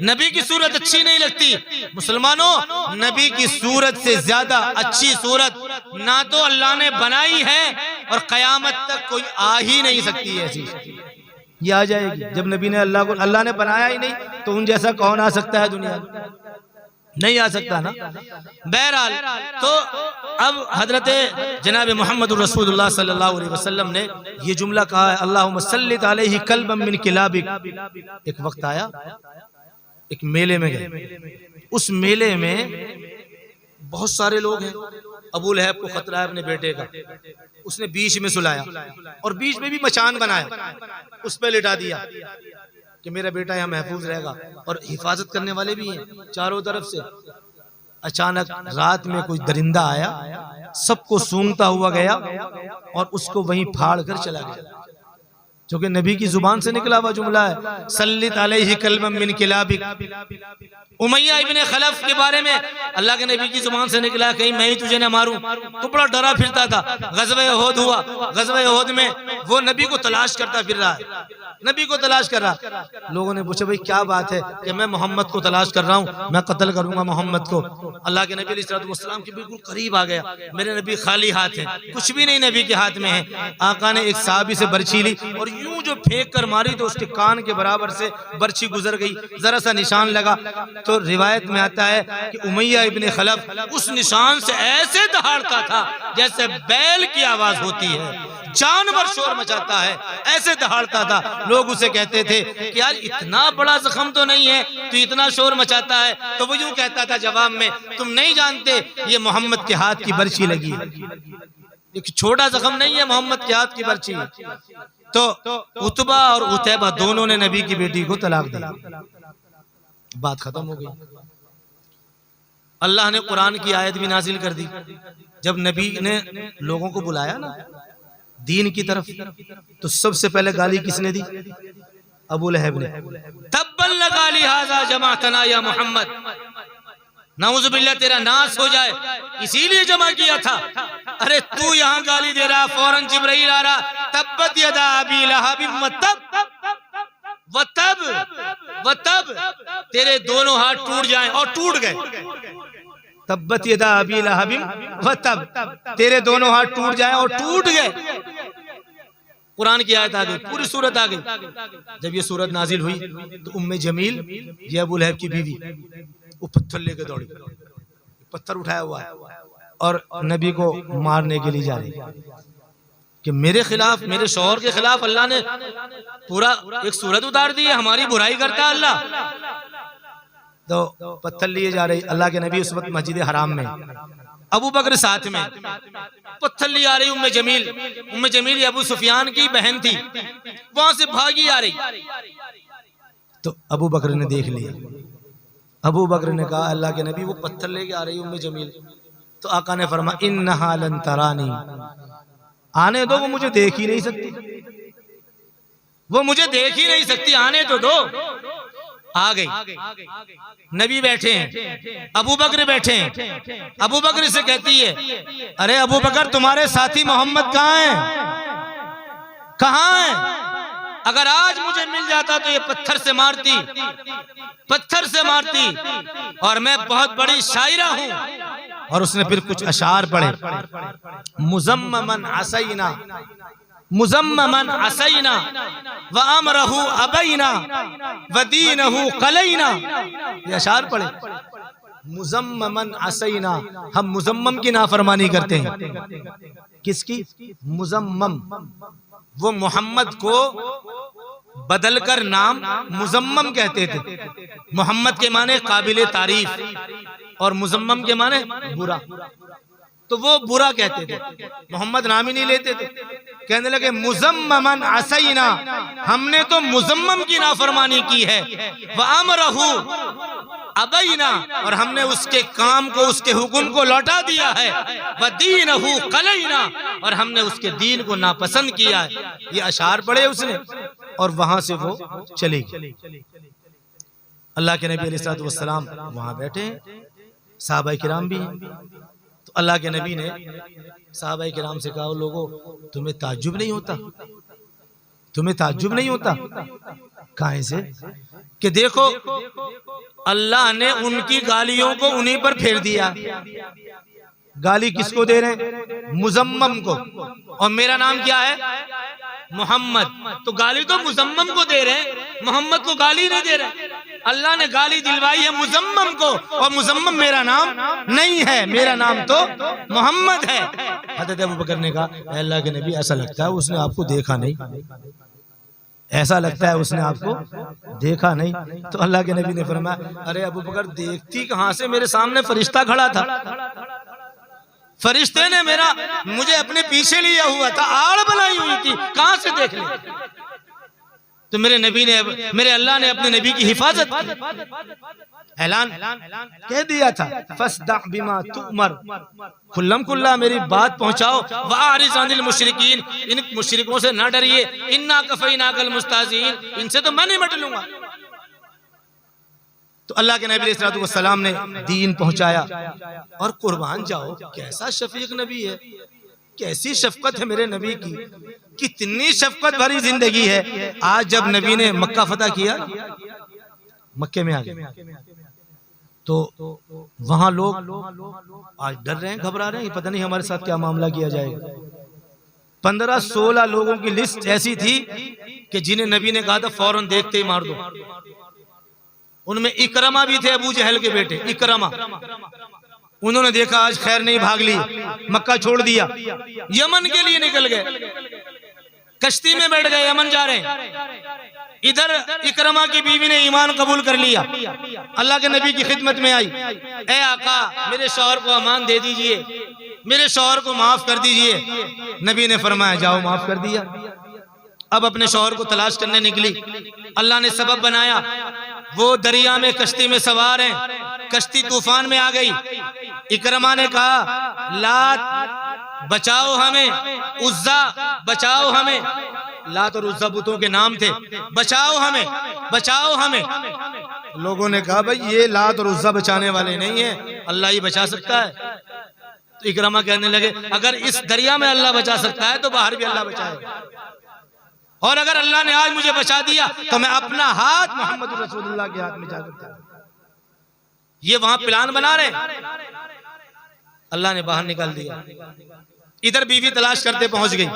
नबी की सूरत अच्छी नहीं लगती। मुसलमानों, नबी की सूरत से ज्यादा अच्छी सूरत ना तो अल्लाह ने बनाई है और कयामत तक कोई आ ही नहीं सकती है। ऐसी ये आ जाएगी जब नबी ने अल्लाह ने बनाया ही नहीं तो उन जैसा कौन आ सकता है दुनिया में? नहीं आ सकता ना। बहरहाल तो अब हजरत जनाब मोहम्मद रसूलुल्लाह सल्लल्लाहु अलैहि वसल्लम ने ये जुमला कहा है, अल्लाहुम्मा सल्लित अलैहि कल्बम मिन किलाबिक। एक वक्त आया, एक मेले में गए। उस मेले में बहुत सारे लोग हैं। अबू लहब को खतरा है अपने बेटे का, उसने बीच में सुलाया और बीच में भी मचान बनाया, उस पर लिटा दिया कि मेरा बेटा यहाँ महफूज रहेगा, और हिफाजत करने वाले भी हैं चारों तरफ से। अचानक रात में कोई दरिंदा आया, सबको सूंघता हुआ गया और उसको वहीं फाड़ कर चला गया, जो कि नबी की जुबान से निकला हुआ जुमला है, सल्लित अलैहि कल्बम मिन किलाबिक। उमैया इब्ने खलफ के बारे में अल्लाह के नबी की जुबान से निकला, कहीं मैं ही तुझे न मारूं। तो बड़ा डरा फिरता था। गज़वे उहद हुआ, गज़वे उहद में वो नबी को तलाश करता फिर रहा है, नबी को तलाश कर रहा। लोगों ने पूछा भाई क्या बात है? कि मैं मोहम्मद को तलाश कर रहा हूँ, मैं कत्ल करूंगा मोहम्मद को। अल्लाह के नबी अलैहिस्सलाम के बिल्कुल करीब आ गया, मेरे नबी खाली हाथ है, कुछ भी नहीं नबी के हाथ में है। आका ने एक साहबी से बर्छी ली और यूं जो फेंक कर मारी तो उसके कान के बराबर से बर्छी गुजर गई, जरा सा निशान लगा। तो रिवायत में आता है कि उमैया इब्ने खलफ उस निशान से ऐसे दहाड़ता था जैसे बैल की आवाज होती है, जानवर शोर मचाता है, ऐसे दहाड़ता था। लोग उसे कहते थे कि यार इतना बड़ा जख्म तो नहीं है, तो इतना शोर मचाता है। तो वो यूं कहता था जवाब में, तुम नहीं जानते ये मोहम्मद के हाथ की बर्छी लगी है, एक छोटा जख्म नहीं है, मोहम्मद के हाथ की बर्छी। तो उतबा और उतैबा दोनों ने नबी की बेटी को तलाक दिया, बात खत्म हो गई। अल्लाह ने कुरान की आयत भी नाजिल कर दी। जब नबी ने लोगों को बुलाया ना दीन की तरफ, तो सबसे पहले गाली किसने दी? अबू लहब ने। तब्बल लगा लिहाजा जमातना या मोहम्मद, नाउज़ु बिल्लाह तेरा नाश हो जाए, इसीलिए जमा किया था। अरे तू यहाँ गाली दे रहा, फौरन जिब्राइल आ रहा, तब्बत यदा अबी लहब व तब तेरे दोनों हाथ टूट जाएं, और टूट गए। तब्बत यदा अबी लहब व तब तेरे दोनों हाथ टूट जाएं और टूट गए। कुरान की आयत आ गई, पूरी सूरत आ गई। जब ये सूरत नाजिल हुई तो उम्मे जमील, ये अबू लहब की बीवी, वो पत्थर लेके दौड़ी, पत्थर उठाया हुआ है और नबी को मारने के लिए जा रही कि मेरे खिलाफ, मेरे शौहर के खिलाफ अल्लाह ने पूरा एक सूरत उतार दी है, हमारी बुराई करता है अल्लाह। तो पत्थर लिए जा रही। अल्लाह के नबी उस वक्त मस्जिद हराम में, अबू बकर साथ में, पत्थर लिए आ रही उम्मे जमील। उम्मे जमील ये अबू सुफियान की बहन थी, वहां से भागी आ रही। तो अबू बकर ने देख लिया। अबू बकर ने कहा अल्लाह के नबी वो पत्थर लेके आ रही उम्मे जमील। तो आका ने फरमा इन्नहा लन तरानी, आने दो, वो मुझे देख ही नहीं सकती, वो मुझे देख ही नहीं सकती, आने तो दो। आ गई। नबी बैठे हैं, अबू बकर बैठे हैं। अबू बकर से कहती है अरे अबू बकर तुम्हारे साथी मोहम्मद कहाँ हैं? कहाँ हैं? अगर आज मुझे मिल जाता तो ये पत्थर से मारती, पत्थर से मारती, और मैं बहुत बड़ी शायरा हूं। और उसने फिर कुछ अशार पढ़े, मुजम्ममन असैना, मुजम्ममन असैना व अमरहु अबैना व दीनहु कलैना, ये अशार पढ़े। मुजम्ममन असैना, हम मुजम्मम की नाफरमानी करते हैं। किसकी? मुजम्मम। वो मोहम्मद को बदलकर नाम मुजम्मम कहते थे। मोहम्मद के माने काबिले तारीफ और मुजम्मम के माने बुरा, तो वो बुरा कहते थे, मोहम्मद नाम ही नहीं लेते थे। कहने लगे मुजम्ममन असैना, हमने तो मुजम्मम की नाफरमानी की है। व अमरहू अबैना, और हमने उसके काम को, उसके हुक्म को लौटा दिया है। व दीनहू कलैना, और हमने उसके दीन को नापसंद किया है। ये अशार पढ़े उसने और वहां से वो चले गए। अल्लाह के नबी अलैहि सलाम वहां बैठे, सहाबा किराम भी हैं। तो अल्लाह के नबी ने सहाबा किराम से कहा, लोगों तुम्हें ताज्जुब नहीं होता? तुम्हें ताज्जुब नहीं होता? काहे से? कि देखो अल्लाह ने उनकी गालियों को उन्हीं पर फेर दिया। गाली किसको दे रहे हैं? मुजम्मम को। और मेरा नाम क्या है? मोहम्मद। तो गाली तो मुजम्मम को दे रहे हैं, मोहम्मद को गाली नहीं दे रहे। अल्लाह ने गाली दिलवाई है मुजम्मम को, और मुजम्मम मेरा नाम नहीं है, मेरा नाम तो मोहम्मद है। हज़रत अबू बकर ने कहा, अल्लाह के नबी ऐसा लगता है उसने आपको देखा नहीं, ऐसा लगता है उसने आपको देखा नहीं। तो अल्लाह के नबी ने फरमाया, अरे अबू बकर देखती कहां से, मेरे सामने फरिश्ता खड़ा था, फरिश्ते ने मुझे अपने पीछे लिया हुआ था, आड़ बनाई हुई थी, कहां से देख ले? तो मेरे नबी ने, मेरे अल्लाह ने अपने नबी की हिफाजत की, ऐलान कह दिया था, फस्दा बिमा तुमर, खुल्लम खुल्ला मेरी बात पहुंचाओ। वारिस अनिल मुशरिकीन, इन मुशरिकों से ना डरिए। इन्ना कफैनाकल मुस्ताज़ीन, इनसे तो मैं निपट लूंगा। तो अल्लाह के नबी अलैहि वसल्लम ने दीन पहुंचाया। और कुर्बान जाओ, कैसा शफीक नबी है, कैसी शफकत है मेरे नबी की, कितनी शफकत भरी जिंदगी है। आज जब नबी ने मक्का फतह किया, मक्के में आ गए, तो वहां लोग आज डर रहे हैं, घबरा रहे हैं, पता नहीं हमारे साथ क्या मामला किया जाएगा। 15-16 लोगों की लिस्ट ऐसी थी कि जिन्हें नबी ने कहा था फौरन देखते ही मार दो। उनमें इकरमा भी थे, अबू जहल के बेटे इकरमा। उन्होंने देखा आज खैर नहीं, भाग ली, मक्का छोड़ दिया, यमन के लिए निकल गए, कश्ती में बैठ गए, यमन जा रहे हैं। इधर इकरमा की बीवी ने ईमान कबूल कर लिया, अल्लाह के नबी की खिदमत में आई, ए आका मेरे शौहर को अमान दे दीजिए, मेरे शौहर को माफ कर दीजिए। नबी ने फरमाया जाओ, माफ कर दिया। अब अपने शौहर को तलाश करने निकली, अल्लाह ने सबब बनाया, वो दरिया में कश्ती में सवार हैं, कश्ती तूफान में आ गई। इकरमा ने कहा, लात बचाओ हमें, उज्जा बचाओ हमें, लात और उज्जा बुतों के नाम थे, बचाओ हमें, बचाओ हमें। लोगों ने कहा, भाई ये लात और उज्जा बचाने वाले नहीं है, अल्लाह ही बचा सकता है। तो इकरमा कहने लगे, अगर इस दरिया में अल्लाह बचा सकता है तो बाहर भी अल्लाह बचाएगा, और अगर अल्लाह ने आज मुझे बचा दिया तो मैं अपना हाथ मोहम्मद रसूलुल्लाह के हाथ में जा सकता हूं। ये वहां प्लान बना रहे, अल्लाह ने बाहर निकाल दिया। इधर बीवी तलाश करते पहुंच गई।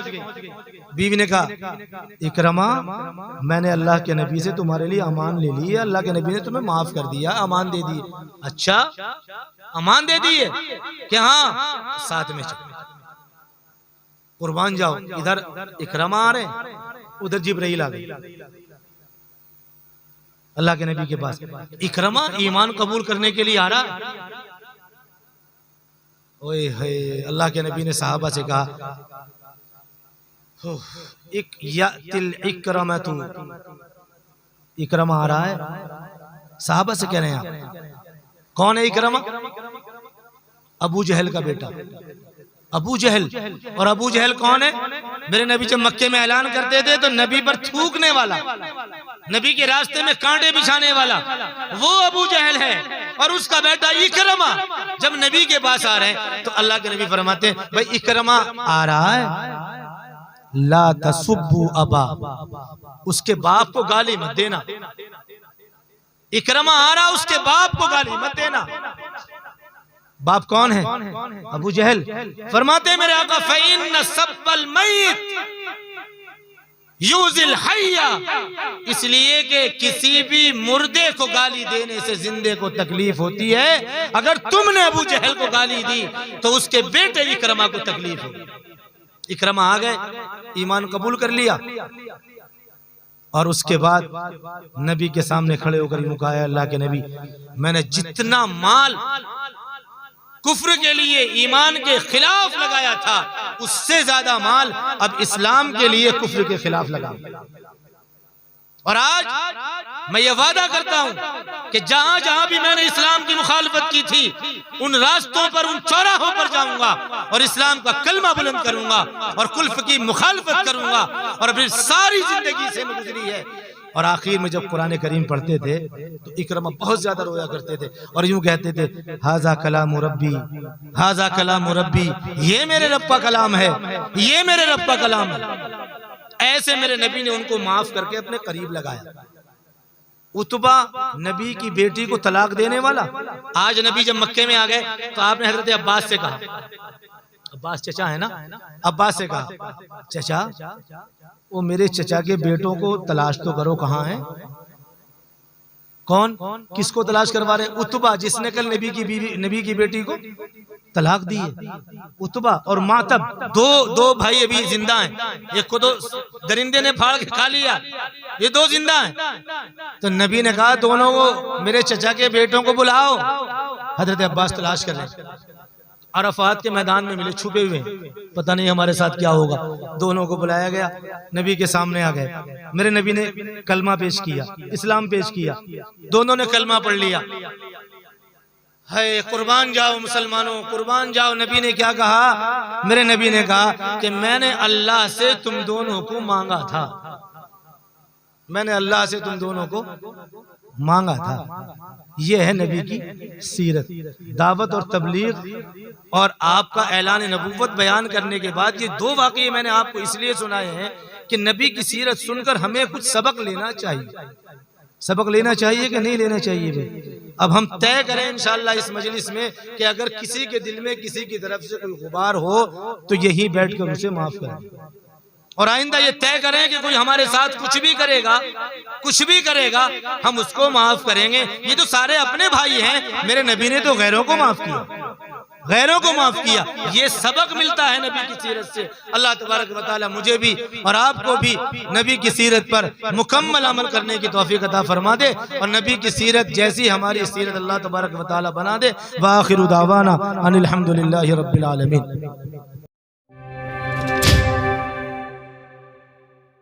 बीवी ने कहा, इकरमा मैंने अल्लाह के नबी से तुम्हारे लिए अमान ले ली है, अल्लाह के नबी ने तुम्हें माफ कर दिया, अमान दे दी। अच्छा अमान दे दी है कि हाँ, साथ में चलो, कुर्बान जाओ। इधर इकरमा आ रहे, उधर जिब्राइल आ गई अल्लाह के नबी के पास। इकरमा ईमान कबूल करने के लिए आ रहा। ओए है, अल्लाह के नबी ने सहाबा से कहा, इकरमा, तू इकरमा आ रहा है। सहाबा से कह रहे हैं, आप कौन है इकरमा? अबू जहल का बेटा अबू जहल। और अबू जहल कौन है? मेरे नबी जब मक्के में ऐलान करते थे तो नबी पर थूकने वाला, नबी के रास्ते में कांटे बिछाने वाला, वो अबू जहल है। और उसका बेटा इकरमा जब नबी के पास आ रहे हैं तो अल्लाह के नबी फरमाते हैं, भाई इकरमा आ रहा है, ला तसुब्बु अबा, उसके बाप को गाली मत देना। इकरमा आ रहा, उसके बाप को गाली मत देना। बाप कौन है? अबू जहल। फरमाते मेरे आका, फ़इन्न सब्बल मय्यित, यूजिल हय्या, इसलिए कि किसी भी मुर्दे को गाली देने से जिंदे को तकलीफ होती है। अगर तुमने अबू जहल को गाली दी तो उसके बेटे इकरमा को तकलीफ होगी। इकरमा आ गए, ईमान कबूल कर लिया और उसके बाद नबी के सामने खड़े होकर यूं कहा, अल्लाह के नबी, मैंने जितना माल कुफ्र के लिए ईमान के खिलाफ लगाया था उससे ज्यादा माल अब इस्लाम के लिए कुफ्र के खिलाफ लगा। और आज मैं ये वादा करता हूं कि जहां जहां भी मैंने इस्लाम की मुखालफत की थी उन रास्तों पर, उन चौराहों पर जाऊंगा और इस्लाम का कलमा बुलंद करूंगा और कुल्फ की मुखालफत करूंगा। और फिर सारी जिंदगी से गुजरी है। और आखिर में जब कुरान करीम पढ़ते थे तो इकरमा बहुत ज्यादा रोया करते थे और यूं कहते थे, हाजा कलाम रब्बी, हाजा कलाम रब्बी, ये मेरे रब का कलाम है, ये मेरे रब का कलाम है। ऐसे मेरे नबी ने उनको माफ करके अपने करीब लगाया। उतबा नबी की बेटी को तलाक देने वाला, आज नबी जब मक्के में आ गए तो आपने हजरत अब्बास से कहा, अब्बास चचा है ना, अब्बास से कहा, चचा वो मेरे चचा के बेटों को तलाश तो करो, कहाँ है? कौन? किसको तलाश करवा रहे? उतबा, जिसने कल नबी की बीवी, नबी की बेटी को तलाक दी है। उतबा और मातब दो भाई अभी जिंदा हैं। एक को तो दरिंदे ने फाड़ के खा लिया, ये दो जिंदा हैं। तो नबी ने कहा दोनों को, मेरे चचा के बेटों को बुलाओ। हजरत अब्बास तलाश कर रहे, अरफात के मैदान में मिले, छुपे हुए, पता नहीं हमारे साथ क्या होगा। दोनों को बुलाया गया, नबी के सामने आ गए। मेरे नबी ने कलमा पेश किया, इस्लाम पेश किया, दोनों ने कलमा पढ़ लिया। है कुर्बान जाओ मुसलमानों, कुर्बान जाओ। नबी ने क्या कहा? मेरे नबी ने कहा कि मैंने अल्लाह से तुम दोनों को मांगा था, मैंने अल्लाह से तुम दोनों को मांगा था। यह है नबी की सीरत, दावत और तबलीग और आपका ऐलान नबूवत बयान करने के बाद ये दो वाक़ये मैंने आपको इसलिए सुनाए हैं कि नबी की सीरत सुनकर हमें कुछ सबक लेना चाहिए। सबक लेना चाहिए कि नहीं लेना चाहिए भाई? अब हम तय करें इंशाअल्लाह इस मजलिस में कि अगर किसी के दिल में किसी की तरफ से कोई गुबार हो तो यही बैठकर उसे माफ करें। और आइंदा ये तय करें कि कोई हमारे साथ कुछ भी करेगा हम उसको माफ करेंगे। ये तो सारे अपने भाई हैं। मेरे नबी ने तो गैरों को माफ किया, गैरों को माफ किया। ये सबक मिलता है नबी की सीरत से। अल्लाह तबारक व तआला मुझे भी और आपको भी नबी की सीरत पर मुकम्मल अमल करने की तौफीक अता फरमा दे और नबी की सीरत जैसी हमारी सीरत अल्लाह तबारक व तआला बना दे। व आखिरु दावाना अनिल हम्दुलिल्लाहि रब्बिल आलमीन।